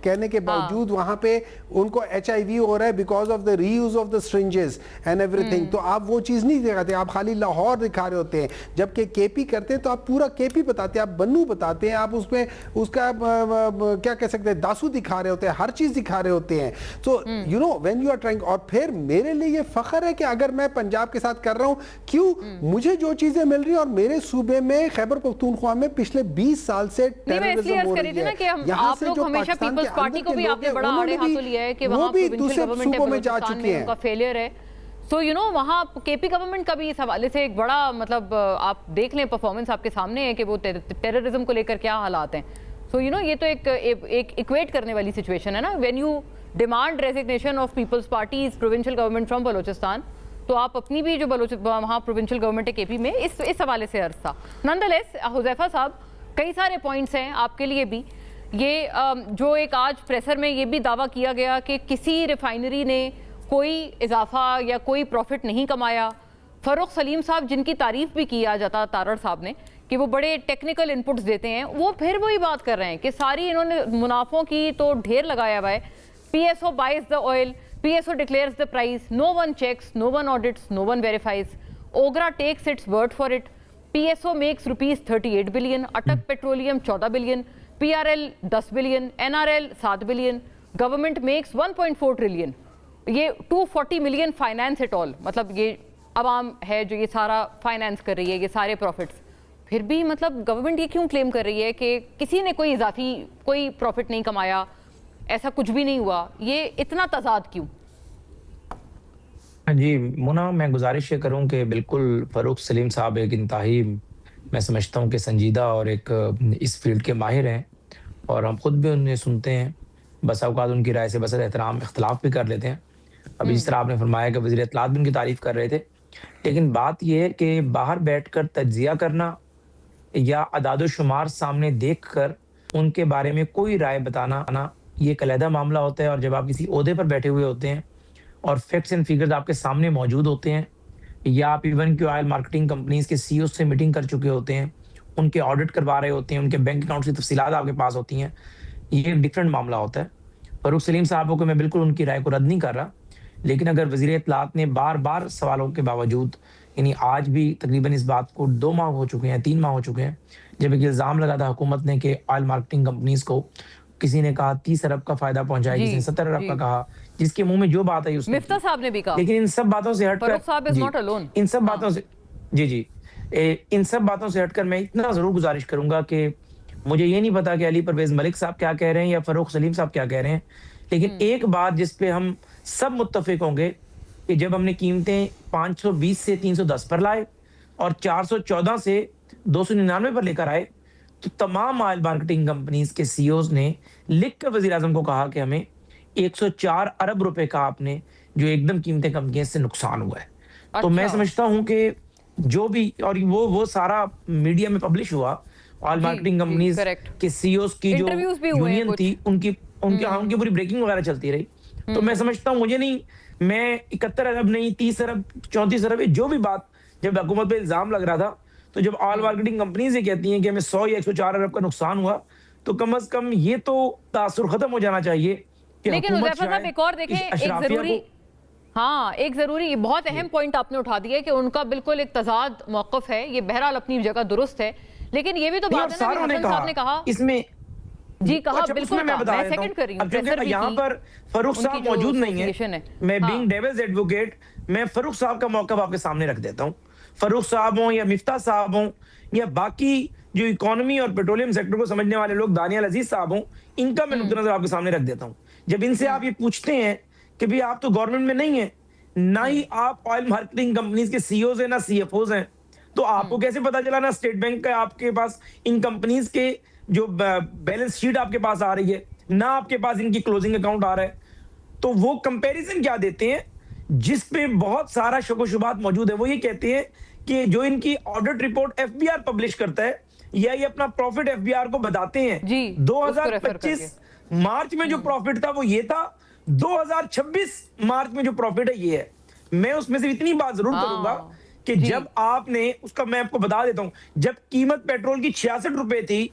कहने के बावजूद वहां पे उनको HIV हो रहा है because of the reuse of the syringes and everything. तो आप वो चीज नहीं दिखाते, आप खाली लाहौर दिखा रहे होते हैं। जबकि केपी करते हैं तो आप पूरा केपी बताते हैं, आप बन्नू बताते हैं, आप उसमें उसका क्या कह सकते हैं दासू दिखा रहे होते हैं, हर चीज दिखा रहे होते हैं। तो you know when you are trying, और फिर मेरे लिए ये फख्र है कि अगर मैं पंजाब के साथ कर रहा हूं, क्यों मुझे जो चीजें मिल रही है, और मेरे सूबे में खैबर पख्तूनख्वा में पिछले 20 साल से टेररिज्म हो रही है। यहाँ से जो पाकिस्तान के अंदर के लोग हैं उन्होंने भी वो भी दूसरे सूबों में जा चुके हैं। फेलियर है। सो यू नो वहाँ केपी गवर्नमेंट का भी इस हवाले से एक बड़ा मतलब आप देख लें परफॉर्मेंस आपके सामने है कि वो टेररिज्म को लेकर क्या हालात हैं। सो यू नो ये तो एक इक्वेट करने वाली सिचुएशन है ना। When you demand resignation of People's Party's provincial government from Balochistan, तो आप अपनी भी जो वहाँ प्रोविंशियल गवर्नमेंट है केपी में इस हवाले से अर्ज था। नंदलेस हुज़ैफा साहब, कई सारे पॉइंट्स हैं आपके लिए भी। ये जो एक आज प्रेसर में ये भी दावा किया गया कि किसी रिफाइनरी ने कोई इजाफा या कोई प्रॉफिट नहीं कमाया। फ़ारूक सलीम साहब जिनकी तारीफ भी की आ जाता तारड़ साहब ने कि वो बड़े टेक्निकल इनपुट्स देते हैं, वो फिर वही बात कर रहे हैं कि सारी इन्होंने मुनाफों की तो ढेर लगाया हुआ है। PSO buys the oil, PSO declares the price, no one checks, no one audits, no one verifies। OGRA takes its word for it, PSO makes ₹38 billion, Attock petroleum 14 billion, PRL 10 billion, NRL 7 billion, government makes 1.4 trillion, ये 240 million finance it all, मतलब ये आवाम है जो ये सारा finance कर रही है ये सारे प्रॉफिट्स। फिर भी मतलब गवर्नमेंट ये क्यों क्लेम कर रही है कि किसी ने कोई इजाफी कोई प्रॉफिट नहीं कमाया, ऐसा कुछ भी नहीं हुआ, ये इतना तजाद क्यों? जी मुना, मैं गुजारिश ये करूं कि बिल्कुल फ़ारूक सलीम साहब एक इंतहाई, मैं समझता हूं कि संजीदा और एक इस फील्ड के माहिर हैं, और हम खुद भी उन्हें सुनते हैं, बस औकात उनकी राय से बस एहतराम इख्तलाफ भी कर लेते हैं। अभी जिस तरह आपने फरमाया कि वज़ीर इत्तलात भी उनकी तारीफ कर रहे थे, लेकिन बात यह है कि बाहर बैठकर तज्जिया करना या अदाद-ओ-शुमार सामने देखकर उनके बारे में कोई राय बताना, ये एक अलहदा मामला होता है। और जब आप किसी ओहदे पर बैठे हुए होते हैं और फैक्ट्स एंड फिगर्स आपके सामने मौजूद होते हैं, या आप इवन की ऑयल मार्केटिंग कंपनीज के सीईओ से मीटिंग कर चुके होते हैं, उनके ऑडिट करवा रहे होते हैं, उनके बैंक अकाउंट की तफसीलात आपके पास होती हैं, ये एक डिफरेंट मामला होता है। फ़ारूक सलीम साहब को मैं बिल्कुल उनकी राय को रद्द नहीं कर रहा, लेकिन अगर वज़ीर इत्तलात ने बार बार सवालों के बावजूद, यानी आज भी तकरीबन इस बात को 2 माह हो चुके हैं, 3 माह हो चुके हैं, जब एक इल्ज़ाम लगा था हुकूमत ने कि ऑयल मार्केटिंग कंपनीज को किसी ने कहा 30 अरब का फायदा पहुंचाया, किसी ने 70 अरब का कहा, जिसके मुंह में जो बात आई उसने मिफ्ता साहब ने भी कहा। लेकिन इन सब बातों से हटकर इन सब बातों से इन सब बातों से हटकर मैं इतना जरूर गुजारिश करूंगा कि मुझे ये नहीं पता कि अली परवेज मलिक साहब क्या कह रहे हैं या फ़ारूक सलीम साहब क्या कह रहे हैं, लेकिन एक बात जिस पे हम सब मुत्तफिक होंगे कि जब हमने कीमतें 520 से 310 पर लाए और 414 से 299 पर लेकर आए, तो तमाम ऑयल मार्केटिंग कंपनीज के सीईओज ने लिखकर वजीर आजम को कहा कि हमें 104 अरब रुपए का आपने जो एकदम कीमतें कम की इससे नुकसान हुआ है। तो मैं समझता हूं कि जो भी, और वो सारा मीडिया में पब्लिश हुआ, ऑयल मार्केटिंग कंपनीज के सीईओज की जो यूनियन थी उनकी पूरी ब्रेकिंग वगैरह चलती रही। तो मैं समझता हूँ, मुझे नहीं, मैं 71 अरब नहीं, 30 अरब 34 अरब, जो भी बात जब हुकूमत पे इल्जाम लग रहा था, तो जब ऑयल मार्केटिंग कंपनीज ये कहती हैं कि हमें 100 या 104 अरब का नुकसान हुआ, तो कम से कम ये तो तासुर खत्म हो जाना चाहिए कि लेकिन हुज़ैफा साहब एक और देखें, एक जरूरी बहुत अहम पॉइंट आपने उठा दिया कि उनका बिल्कुल एक तजाद मौक़िफ़ है, ये बहरहाल अपनी जगह दुरुस्त है, लेकिन ये भी तो बात है ना, हसन साहब ने कहा इसमें जी कहा, बिल्कुल मैं सेकंड कर रही हूं, यहाँ पर फ़ारूक साहब मौजूद नहीं है, मैं बीइंग डेविल्स एडवोकेट, मैं फ़ारूक साहब का मौक़िफ़ आपके सामने रख देता हूँ। फ़ारूक साहब हों या मिफ्ता साहब हों या बाकी जो इकोनॉमी और पेट्रोलियम सेक्टर को समझने वाले लोग, दानियाल अजीज साहब हों, इनका मैं नुक्ता नजर आपके सामने रख देता हूँ। जब इनसे आप ये पूछते हैं कि भाई आप तो गवर्नमेंट में नहीं है, ना ही आप ऑयल मार्केटिंग कंपनीज के सीईओज हैं, ना सीएफओज हैं, तो आपको कैसे पता चला, ना स्टेट बैंक का आपके पास इन कंपनीज के जो बैलेंस शीट आपके पास आ रही है, ना आपके पास इनकी क्लोजिंग अकाउंट आ रहा है, तो वो कंपैरिजन क्या देते हैं जिस पे बहुत सारा शक-ओ-शुबात मौजूद है। वो ये कहते हैं कि जो इनकी ऑडिट रिपोर्ट एफबीआर पब्लिश करता है, या ये अपना प्रॉफिट एफबीआर को बताते हैं, 2025 मार्च में जो प्रॉफिट था वो ये था, 2026 मार्च में जो प्रॉफिट है ये है। मैं उसमें से इतनी बात जरूर करूंगा कि जब आपने उसका, मैं आपको बता देता हूं, जब कीमत पेट्रोल की 66 रुपए थी,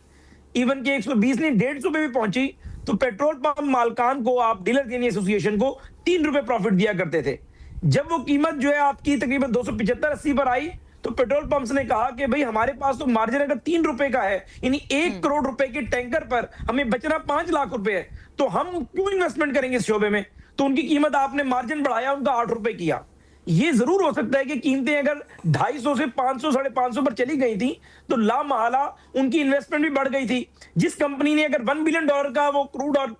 इवन के 120 नहीं 150 पे भी पहुंची, तो पेट्रोल पंप मालकान को, आप डीलर यूनियन एसोसिएशन को 3 रुपए प्रॉफिट दिया करते थे। जब वो कीमत जो है आपकी तकरीबन 275-80 पर आई, तो पेट्रोल पंप्स ने कहा कि भाई हमारे पास तो मार्जिन अगर 3 रुपए का है, यानी 1 करोड़ रुपए के टैंकर पर हमें बचना 5 लाख रुपए है, तो हम क्यों इन्वेस्टमेंट करेंगे इस शोबे में। तो उनकी कीमत आपने मार्जिन बढ़ाया, उनका 8 रुपए किया। ये जरूर हो सकता है कि कीमतें अगर 250 से 500 550 पर चली गई थी, तो ला महला उनकी इन्वेस्टमेंट भी बढ़ गई थी। जिस कंपनी ने अगर $1 बिलियन का वो क्रूड और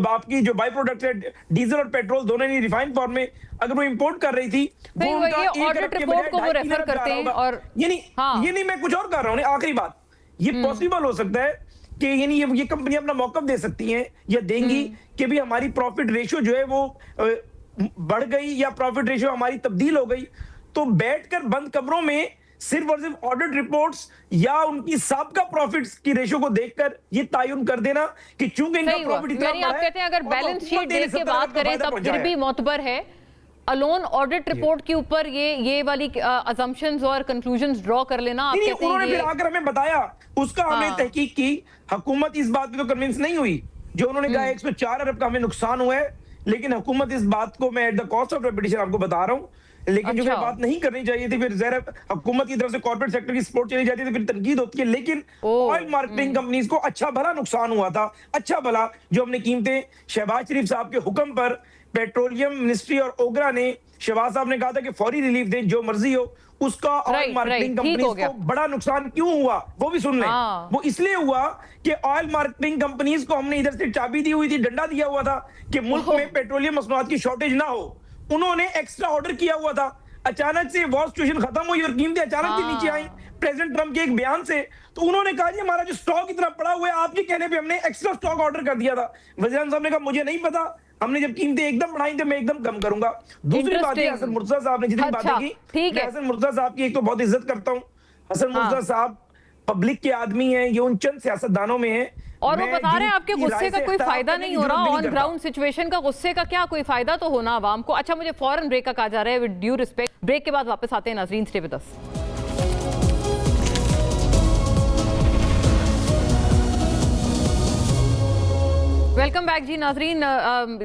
आपकी जो बाई प्रोडक्ट है, डीजल और पेट्रोल दोनों ही रिफाइंड फॉर्म में अगर वो इंपोर्ट कर रही थी, वो उनका ऑडिट रिपोर्ट को वो रेफर करते हैं। और ये नहीं मैं कुछ और कर रहा हूँ, आखिरी बात, ये पॉसिबल हो सकता है कि यानी ये कंपनी अपना मौकफ दे सकती है या देंगी कि भी हमारी प्रॉफिट रेशियो जो है वो बढ़ गई या प्रॉफिट रेशियो हमारी तब्दील हो गई, तो बैठकर बंद कमरों में सिर्फ और सिर्फ ऑडिट रिपोर्ट्स या उनकी साबका प्रॉफिट्स की रेशियो को देखकर ये तायुन कर देना कि चूंकि इनका प्रॉफिट इतना बड़ा है, आप कहते हैं अगर बैलेंस शीट देख के बात करें तब फिर भी मोतबर है। अलोन ऑडिट रिपोर्ट के ऊपर ये वाली असम्पशंस और कंक्लूजन्स ड्रॉ कर लेना, आप कहते हैं उन्होंने फिर आकर हमें बताया, उसका हमने तहकीक की, हुकूमत इस बात पे तो कन्विंस नहीं हुई। जो उन्होंने कहा 104 अरब का हमें नुकसान हुआ है, लेकिन हुकूमत इस बात को, मैं at the cost of repetition आपको बता रहा हूं, लेकिन जो अच्छा। बात नहीं करनी चाहिए थी, फिर ज़ाहिर है हुकूमत की तरफ से कॉर्पोरेट सेक्टर की सपोर्ट चली जाती है तो फिर तनकीद होती है। लेकिन ऑयल मार्केटिंग कंपनीज को अच्छा भला नुकसान हुआ था, अच्छा भला जो हमने कीमतें शहबाज शरीफ साहब के हुक्म पर पेट्रोलियम मिनिस्ट्री और ओगरा ने, शहबाज साहब ने कहा था कि फौरी रिलीफ दें, जो मर्जी हो उसका। ऑयल मार्केटिंग कंपनीज को बड़ा नुकसान क्यों हुआ वो भी सुन लें। वो इसलिए हुआ कि ऑयल मार्केटिंग कंपनीज को हमने इधर से चाबी दी हुई थी, डंडा दिया हुआ था कि मुल्क में पेट्रोलियम मसनूआत की शॉर्टेज ना हो। उन्होंने एक्स्ट्रा ऑर्डर किया हुआ था, अचानक से वॉर सिचुएशन खत्म हुई और कीमतें अचानक से नीचे आई प्रेसिडेंट ट्रंप के एक बयान से। तो उन्होंने कहा जी हमारा जो स्टॉक इतना पड़ा हुआ है, आपके कहने पे हमने एक्स्ट्रा स्टॉक ऑर्डर कर दिया था। वज़ीर साहब ने कहा मुझे नहीं पता, हमने जब कीमतें एकदम बढ़ाई तो मैं एकदम कम करूंगा। दूसरी बात है हसन मुर्तजा साहब ने जितनी बातें की, मैं हसन मुर्तजा साहब की एक तो बहुत इज्जत करता हूँ। हसन मुर्तजा साहब पब्लिक के आदमी हैं, ये उन चंद सियासतदानों में है। और वो बता रहे हैं आपके गुस्से का कोई फायदा नहीं हो रहा, ऑन ग्राउंड सिचुएशन का गुस्से का क्या कोई फायदा तो होना आवाम को। अच्छा, मुझे फौरन ब्रेक का कहा जा रहा है, विद ड्यू रिस्पेक्ट। ब्रेक के बाद वापस आते हैं, नाजरीन stay with us. Welcome back जी नाजरीन।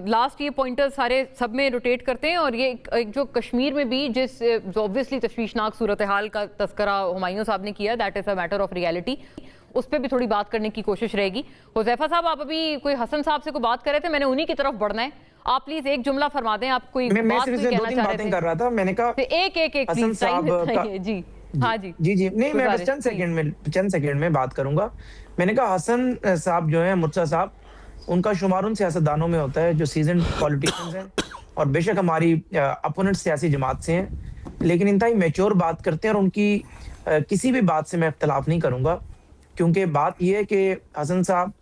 लास्ट ये पॉइंटर्स सारे सब में रोटेट करते हैं और ये एक जो कश्मीर में भी जिस ऑब्वियसली तशवीशनाक सूरत हाल का तस्करा हुमायूं साहब ने किया, that is a matter of reality, उस पर भी थोड़ी बात करने की कोशिश रहेगी। हुज़ैफा साहब, आप अभी कोई हसन साहब से कोई बात कर रहे थे, मैंने उन्हीं की तरफ बढ़ना है। आप प्लीज एक जुमला फरमा दें, आप कोई बात कोई कहना चाह रहे थे। कर रहा था, मैंने कहा एक प्लीज टाइम बताइए जी। हाँ जी जी नहीं, मैं बस चंद सेकंड में बात करूंगा। मैंने कहा हसन साहब जो है, मुर्तजा साहब, उनका शुमार उन सियासतदानों में होता है जो सीजन पॉलिटिशियंस हैं और बेशक हमारी अपोनेंट सियासी जमात से हैं, लेकिन इंतहाई मैच्योर बात करते हैं और उनकी किसी भी बात से मैं इख्तलाफ नहीं करूंगा। क्योंकि बात यह है कि हसन साहब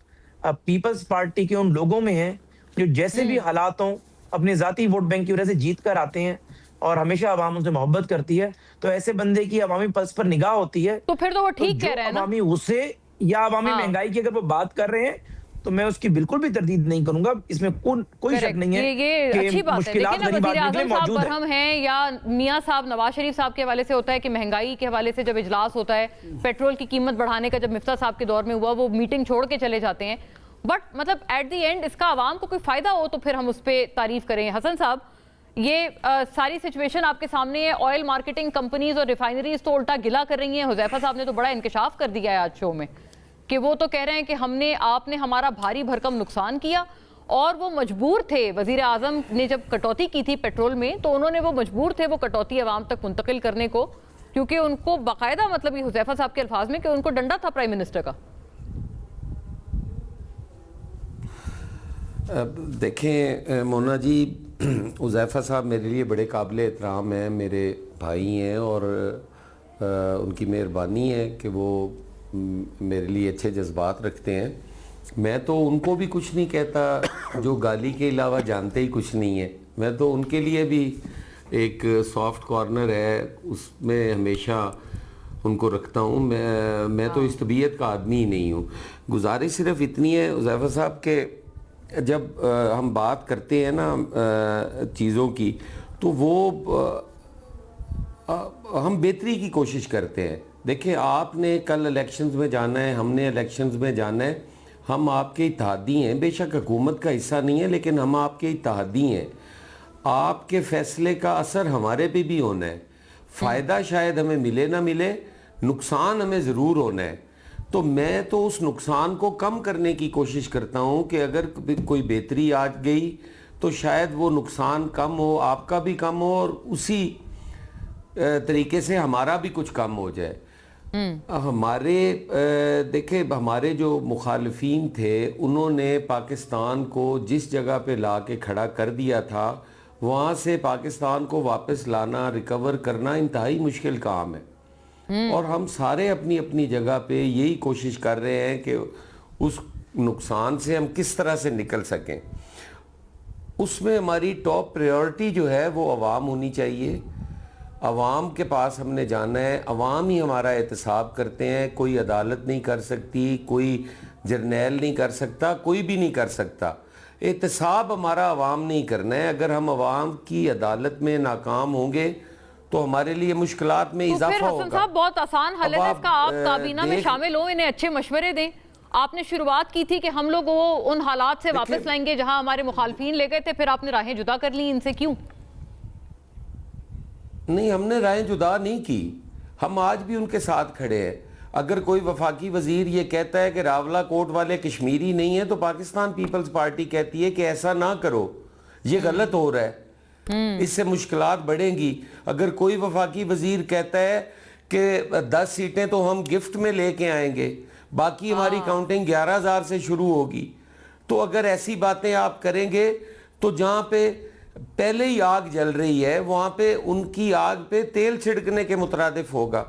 पीपल्स पार्टी के उन लोगों में हैं जो जैसे भी हालात हों अपने जाती वोट बैंक की वजह से जीत कर आते हैं और हमेशा अवाम उनसे मोहब्बत करती है। तो ऐसे बंदे की अवामी पल्स पर निगाह होती है। तो फिर तो वो ठीक कह रहे हैं ना। अवामी गुस्से या अवामी महंगाई की अगर वो बात कर रहे हैं तो मैं उसकी बिल्कुल भी तरदीद नहीं करूंगा, इसमें कोई शक नहीं है। ये अच्छी बात है। देखिए ना, वज़ीर आज़म साहब बरहम हैं या मियां साहब नवाज शरीफ साहब के हवाले से होता है कि महंगाई के हवाले से जब इजलास होता है, पेट्रोल की कीमत बढ़ाने का जब मिफ्ता साहब के दौर में हुआ, वो मीटिंग छोड़ के चले जाते हैं। बट मतलब एट द एंड इसका आवाम को कोई फायदा हो तो फिर हम उस पर तारीफ करें। हसन साहब, ये सारी सिचुएशन आपके सामने है। ऑयल मार्केटिंग कंपनीज और रिफाइनरीज तो उल्टा गिला कर रही हैं। हुज़ैफा साहब ने तो बड़ा इंकशाफ कर दिया है आज शो में कि वो तो कह रहे हैं कि आपने हमारा भारी भरकम नुकसान किया और वो मजबूर थे। वजीर आजम ने जब कटौती की थी पेट्रोल में तो उन्होंने वो मजबूर थे वो कटौती अवाम तक मुंतकिल करने को, क्योंकि उनको बाकायदा मतलब ये हुज़ैफा साहब के अल्फाज में कि उनको डंडा था प्राइम मिनिस्टर का। देखें मोना जी, हुज़ैफा साहब मेरे लिए बड़े काबिल एहतराम हैं, मेरे भाई हैं और उनकी मेहरबानी है कि वो मेरे लिए अच्छे जज्बात रखते हैं। मैं तो उनको भी कुछ नहीं कहता, जो गाली के अलावा जानते ही कुछ नहीं है। मैं तो उनके लिए भी एक सॉफ्ट कॉर्नर है, उसमें हमेशा उनको रखता हूँ। मैं तो इस तबीयत का आदमी ही नहीं हूँ। गुजारिश सिर्फ इतनी है हुज़ैफा साहब के, जब हम बात करते हैं ना चीज़ों की, तो वो हम बेहतरी की कोशिश करते हैं। देखिए, आपने कल इलेक्शंस में जाना है, हमने इलेक्शंस में जाना है, हम आपके इत्तेहादी हैं। बेशक हुकूमत का हिस्सा नहीं है, लेकिन हम आपके इत्तेहादी हैं। आपके फैसले का असर हमारे पे भी होना है। फ़ायदा शायद हमें मिले ना मिले, नुकसान हमें ज़रूर होना है। तो मैं तो उस नुकसान को कम करने की कोशिश करता हूँ कि अगर कोई बेहतरी आ गई तो शायद वो नुकसान कम हो, आपका भी कम हो और उसी तरीके से हमारा भी कुछ कम हो जाए। हमारे देखे, हमारे जो मुखालिफिन थे उन्होंने पाकिस्तान को जिस जगह पे ला के खड़ा कर दिया था, वहाँ से पाकिस्तान को वापस लाना, रिकवर करना इंतहाई मुश्किल काम है। और हम सारे अपनी अपनी जगह पे यही कोशिश कर रहे हैं कि उस नुकसान से हम किस तरह से निकल सकें। उसमें हमारी टॉप प्रायोरिटी जो है वो अवाम होनी चाहिए। अवाम के पास हमने जाना है, अवाम ही हमारा एहतसाब करते हैं। कोई अदालत नहीं कर सकती, कोई जर्नैल नहीं कर सकता, कोई भी नहीं कर सकता। एहतसाब हमारा अवाम नहीं करना है। अगर हम अवाम की अदालत में नाकाम होंगे तो हमारे लिए मुश्किलात में इजाफा होगा। हसन साहब, बहुत आसान हल है इसका, आप काबीना में शामिल हो, इन्हें अच्छे मशवरे दें। आपने शुरुआत की थी कि हम लोग वो उन हालात से वापस लाएंगे जहां हमारे मुखालफिन ले गए थे, फिर आपने राहें जुदा कर ली इनसे, क्यों? नहीं, हमने राय जुदा नहीं की, हम आज भी उनके साथ खड़े हैं। अगर कोई वफाकी वजीर ये कहता है कि रावला कोट वाले कश्मीरी नहीं है, तो पाकिस्तान पीपल्स पार्टी कहती है कि ऐसा ना करो, ये गलत हो रहा है, इससे मुश्किलात बढ़ेंगी। अगर कोई वफाकी वजीर कहता है कि 10 सीटें तो हम गिफ्ट में लेके आएंगे, बाकी हमारी काउंटिंग 11,000 से शुरू होगी, तो अगर ऐसी बातें आप करेंगे तो जहाँ पे पहले ही आग जल रही है वहाँ पे उनकी आग पे तेल छिड़कने के मुतरादिफ होगा।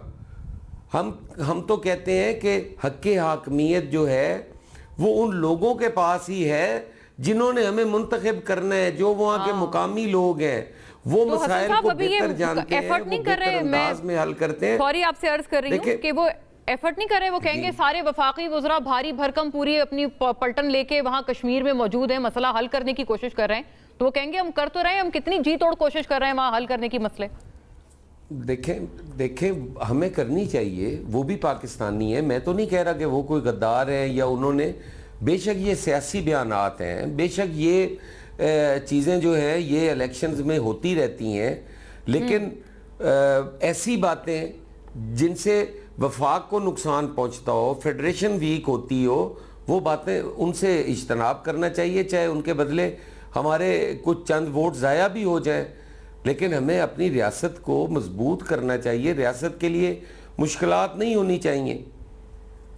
हम तो कहते हैं कि हक़ हाकमियत जो है वो उन लोगों के पास ही है जिन्होंने हमें मुंतखब करना है, जो वहाँ के मुकामी लोग हैं, वो तो मसाइल को बेहतर जानते हैं, वो बेहतर अंदाज में हल करते हैं। सॉरी आपसे अर्ज कर रही हूँ कि वो एफर्ट नहीं कर रहे। वो कहेंगे सारे वफाकी वज़रा भारी भरकम पूरी अपनी पलटन लेके वहाँ कश्मीर में मौजूद है, मसला हल करने की कोशिश कर रहे हैं, तो वो कहेंगे हम कर तो रहे हैं, हम कितनी जी तोड़ कोशिश कर रहे हैं वहाँ हल करने की मसले। देखें हमें करनी चाहिए, वो भी पाकिस्तानी है, मैं तो नहीं कह रहा कि वो कोई गद्दार है या उन्होंने, बेशक ये सियासी बयानात हैं, बेशक ये चीज़ें जो हैं ये इलेक्शंस में होती रहती हैं, लेकिन ऐसी बातें जिनसे वफाक को नुकसान पहुंचता हो, फेडरेशन वीक होती हो, वो बातें उनसे इज्तनाब करना चाहिए, चाहे उनके बदले हमारे कुछ चंद वोट ज़ाया भी हो जाए, लेकिन हमें अपनी रियासत को मजबूत करना चाहिए, रियासत के लिए मुश्किलात नहीं होनी चाहिए।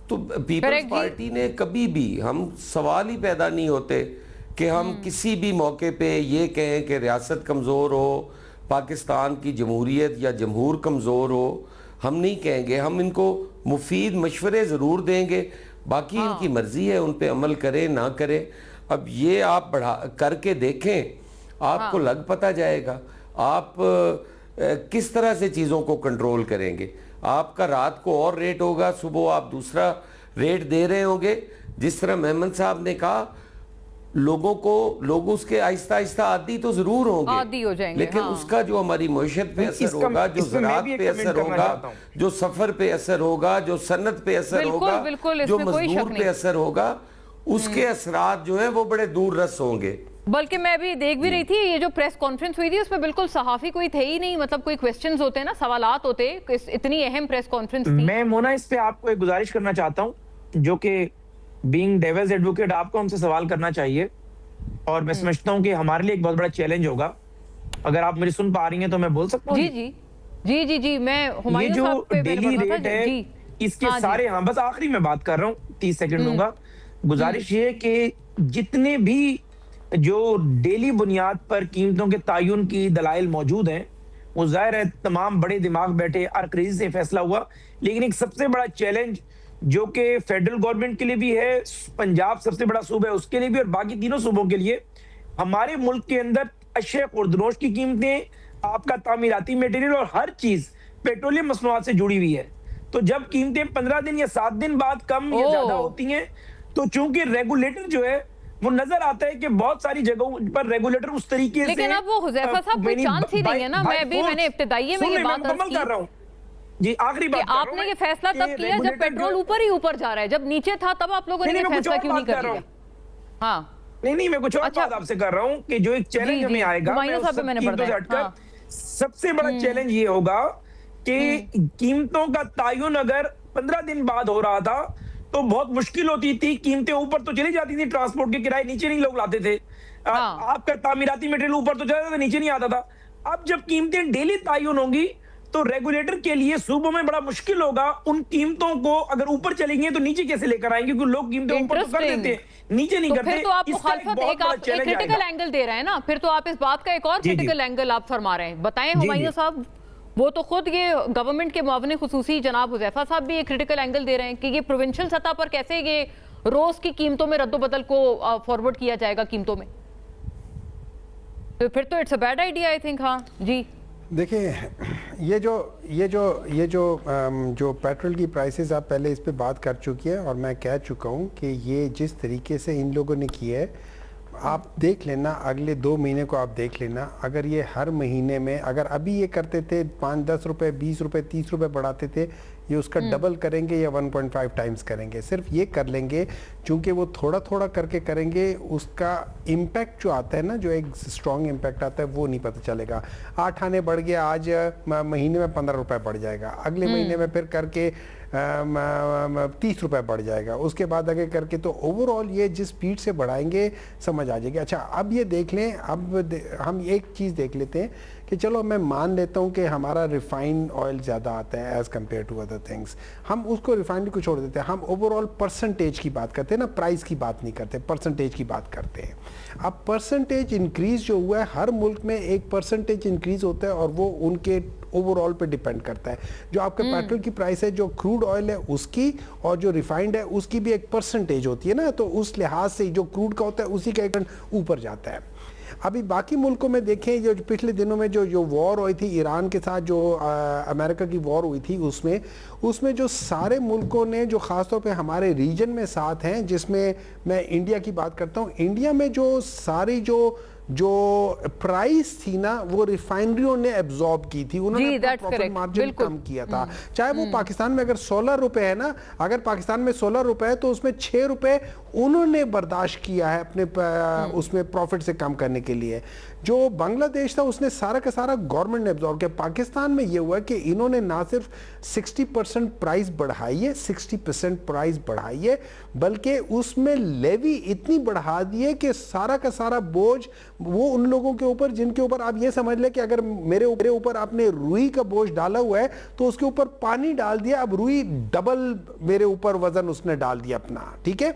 तो पीपल्स पार्टी ने कभी भी, हम सवाल ही पैदा नहीं होते कि हम किसी भी मौके पे ये कहें कि रियासत कमज़ोर हो, पाकिस्तान की जमहूरियत या जमहूर कमज़ोर हो, हम नहीं कहेंगे। हम इनको मुफीद मशवरे ज़रूर देंगे, बाकी इनकी मर्ज़ी है, उन पे अमल करें ना करें। अब ये आप बढ़ा करके देखें, आपको लग पता जाएगा आप किस तरह से चीज़ों को कंट्रोल करेंगे। आपका रात को और रेट होगा, सुबह आप दूसरा रेट दे रहे होंगे। जिस तरह मेमन साहब ने कहा, लोग उसके आहिस्ता आहिस्ता आदी तो जरूर होंगे, आदी हो जाएंगे, लेकिन उसका जो हमारी मईशत पे असर होगा, जो ज़राअत पे असर होगा, जो सफर पे असर होगा, जो सन्नत पे असर होगा, जो मजदूर पे असर होगा, उसके असरात जो है वो बड़े दूर रस होंगे। बल्कि मैं भी देख भी रही थी, ये जो प्रेस कॉन्फ्रेंस हुई थी उसमें बिल्कुल सहाफी कोई थे ही नहीं, मतलब कोई क्वेश्चंस होते हैं ना, सवालात होते, इतनी अहम प्रेस कॉन्फ्रेंस थी। मैं मोना इस पे आपको एक गुजारिश करना चाहता हूँ, जो कि बीइंग डेविल्स एडवोकेट आपको हमसे सवाल करना चाहिए, और मैं समझता हूँ कि हमारे लिए एक बहुत बड़ा चैलेंज होगा। अगर आप मुझे सुन पा रही हैं तो मैं बोल सकता हूँ? जी जी जी जी जी, मैं ये जो डेली रेट है इसके सारे, हाँ बस आखिरी में बात कर रहा हूँ, 30 सेकंड दूंगा। गुजारिश ये कि जितने भी जो डेली बुनियाद पर कीमतों के तायुन की दलाइल मौजूद हैं, वो जाहिर है तमाम बड़े दिमाग बैठे अरक्रेजी से फैसला हुआ, लेकिन एक सबसे बड़ा चैलेंज जो कि फेडरल गवर्नमेंट के लिए भी है, पंजाब सबसे बड़ा सूबा है उसके लिए भी, और बाकी तीनों सूबों के लिए, हमारे मुल्क के अंदर अशे खुर्दनोश की कीमतें, आपका तामीराती मटेरियल और हर चीज पेट्रोलियम मसनूआत से जुड़ी हुई है। तो जब कीमतें 15 दिन या 7 दिन बाद कम या ज्यादा होती हैं, तो चूंकि रेगुलेटर जो है वो नजर आता है कि बहुत सारी जगहों पर रेगुलेटर उस तरीके से, लेकिन अब वो हुज़ैफा साहब कोई चांस ही नहीं है ना। मैंने इब्तिदाई में ये बात कर रहा हूँ जी, आखिरी बात आपने ये फैसला तब किया जब पेट्रोल ऊपर ही ऊपर जा रहा है, जब नीचे था तब आप लोगों ने ये फैसला क्यों नहीं कर लिया? हाँ नहीं, मैं कुछ और बात आपसे कर रहा हूँ कि जो एक चैलेंज हमें आएगा, सबसे बड़ा चैलेंज ये होगा कि कीमतों का तायुन अगर 15 दिन बाद हो रहा था तो बहुत मुश्किल होती थी, कीमतें ऊपर तो चली जाती थी, ट्रांसपोर्ट के किराए नीचे नहीं लोग लाते थे, आपका तामीराती मटेरियल ऊपर तो जाता था, नीचे नहीं आता था। अब जब कीमतें डेली तायुन होंगी तो रेगुलेटर के लिए सूबों में बड़ा मुश्किल होगा, उन कीमतों को अगर ऊपर चलेंगे तो नीचे कैसे लेकर आएंगे, क्योंकि लोग कीमतें ऊपर तो कर देते हैं, नीचे नहीं करते। फिर तो आप मुखालफत एक क्रिटिकल एंगल दे रहे हैं ना, फिर तो आप इस बात का एक और क्रिटिकल एंगल आप फरमा रहे हैं। बताएं हुमायूं साहब, वो तो खुद ये गवर्नमेंट के मुआविन खुसूसी जनाब हुज़ैफा साहब भी एक क्रिटिकल एंगल दे रहे हैं कि ये प्रोविंशियल सतह पर कैसे ये रोज की कीमतों में रद्दोबदल को फॉरवर्ड किया जाएगा कीमतों में, तो फिर तो it's a bad idea I think. हाँ जी, देखिए ये जो पेट्रोल की प्राइसेस, आप पहले इस पे बात कर चुकी हैं और मैं कह चुका हूँ कि ये जिस तरीके से इन लोगों ने किया है, आप देख लेना, अगले 2 महीने को आप देख लेना, अगर ये हर महीने में, अगर अभी ये करते थे 5-10 रुपए, 20 रुपए, 30 रुपए बढ़ाते थे, ये उसका डबल करेंगे या 1.5 टाइम्स करेंगे। सिर्फ ये कर लेंगे, चूंकि वो थोड़ा थोड़ा करके करेंगे, उसका इम्पैक्ट जो आता है ना, जो एक स्ट्रॉन्ग इम्पैक्ट आता है, वो नहीं पता चलेगा। 8 आने बढ़ गया, आज महीने में 15 रुपए बढ़ जाएगा, अगले महीने में फिर करके 30 रुपए बढ़ जाएगा, उसके बाद आगे करके, तो ओवरऑल ये जिस स्पीड से बढ़ाएंगे समझ आ जाएगी। अच्छा, अब ये देख लें, हम एक चीज़ देख लेते हैं कि चलो मैं मान लेता हूँ कि हमारा रिफाइंड ऑयल ज़्यादा आता है as compare to other things, हम उसको रिफाइंड को छोड़ देते हैं, हम ओवरऑल परसेंटेज की बात करते हैं ना, प्राइस की बात नहीं करते, परसेंटेज की बात करते हैं। अब परसेंटेज इंक्रीज जो हुआ है, हर मुल्क में एक परसेंटेज इंक्रीज होता है और वो उनके ओवरऑल पे डिपेंड करता है। जो आपके पेट्रोल की प्राइस है, जो क्रूड ऑयल है उसकी, और जो रिफाइंड है उसकी भी एक परसेंटेज होती है ना, तो उस लिहाज से जो क्रूड का होता है उसी का एक ऊपर जाता है। अभी बाकी मुल्कों में देखें, जो पिछले दिनों में जो वॉर हुई थी ईरान के साथ, जो अमेरिका की वॉर हुई थी, उसमें जो सारे मुल्कों ने, जो ख़ासतौर पे हमारे रीजन में साथ हैं, जिसमें मैं इंडिया की बात करता हूँ, इंडिया में जो सारी जो प्राइस थी ना, वो रिफाइनरियों ने एब्जॉर्ब की थी, उन्होंने प्रॉफिट मार्जिन कम किया था। चाहे वो पाकिस्तान में अगर 16 रुपए है ना, अगर पाकिस्तान में 16 रुपए है तो उसमें 6 रुपए उन्होंने बर्दाश्त किया है अपने उसमें प्रॉफिट से कम करने के लिए। जो बांग्लादेश था उसने सारा का सारा गवर्नमेंट ने एब्जॉर्ब किया। पाकिस्तान में ये हुआ कि इन्होंने ना सिर्फ 60% प्राइस बढ़ाई है, 60% प्राइस बढ़ाई है, बल्कि उसमें लेवी इतनी बढ़ा दी है कि सारा का सारा बोझ वो उन लोगों के ऊपर, जिनके ऊपर आप ये समझ लें कि अगर मेरे ऊपर आपने रुई का बोझ डाला हुआ है तो उसके ऊपर पानी डाल दिया, अब रुई डबल मेरे ऊपर वजन उसने डाल दिया अपना, ठीक है।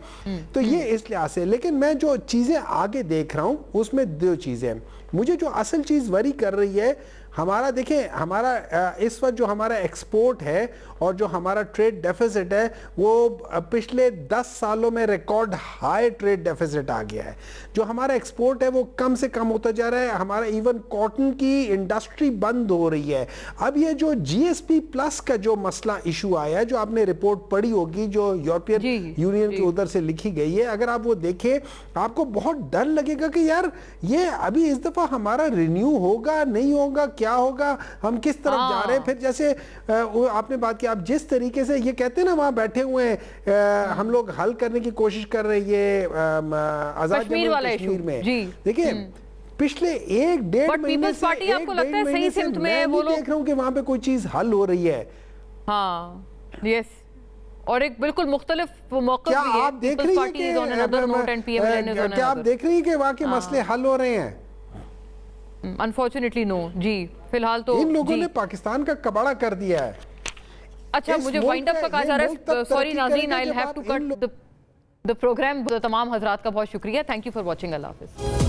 तो ये इस लिहाज से। लेकिन मैं जो चीजें आगे देख रहा हूं उसमें 2 चीजें, मुझे जो असल चीज वरी कर रही है, हमारा देखें, हमारा इस वक्त जो हमारा एक्सपोर्ट है और जो हमारा ट्रेड डेफिसिट है, वो पिछले 10 सालों में रिकॉर्ड हाई ट्रेड डेफिसिट आ गया है। जो हमारा एक्सपोर्ट है वो कम से कम होता जा रहा है, हमारा इवन कॉटन की इंडस्ट्री बंद हो रही है। अब ये जो जीएसपी प्लस का जो मसला इशू आया है, जो आपने रिपोर्ट पढ़ी होगी, जो यूरोपियन यूनियन के उधर से लिखी गई है, अगर आप वो देखें आपको बहुत डर लगेगा कि यार ये अभी इस दफा हमारा रिन्यू होगा नहीं होगा, क्या होगा, हम किस तरफ जा रहे हैं। फिर जैसे आपने बात की, आप जिस तरीके से ये कहते हैं ना, वहां बैठे हुए हैं, हम लोग हल करने की कोशिश कर रहे हैं आजाद कश्मीर में, देखिए पिछले 1-1.5 महीने से, आपको लगता है सही सिमत में वो लोग देख रहा हूं कि वहां पे कोई चीज हल हो रही है। हाँ, यस, और एक बिल्कुल मुख्तलिफ मौक़िफ़ भी है। आप देख रही हैं कि क्या आप देख रही हैं कि वहां के मसले हल हो रहे हैं? अनफॉर्चुनेटली नो जी, फिलहाल तो इन लोगों ने पाकिस्तान का कबाड़ा कर दिया है। अच्छा, मुझे वाइंड अप का कहा जा रहा है। सॉरी नाज़रीन, I will have to cut the programme. तमाम हजरात का बहुत शुक्रिया। Thank you for watching. अल्लाह हाफ़िज़।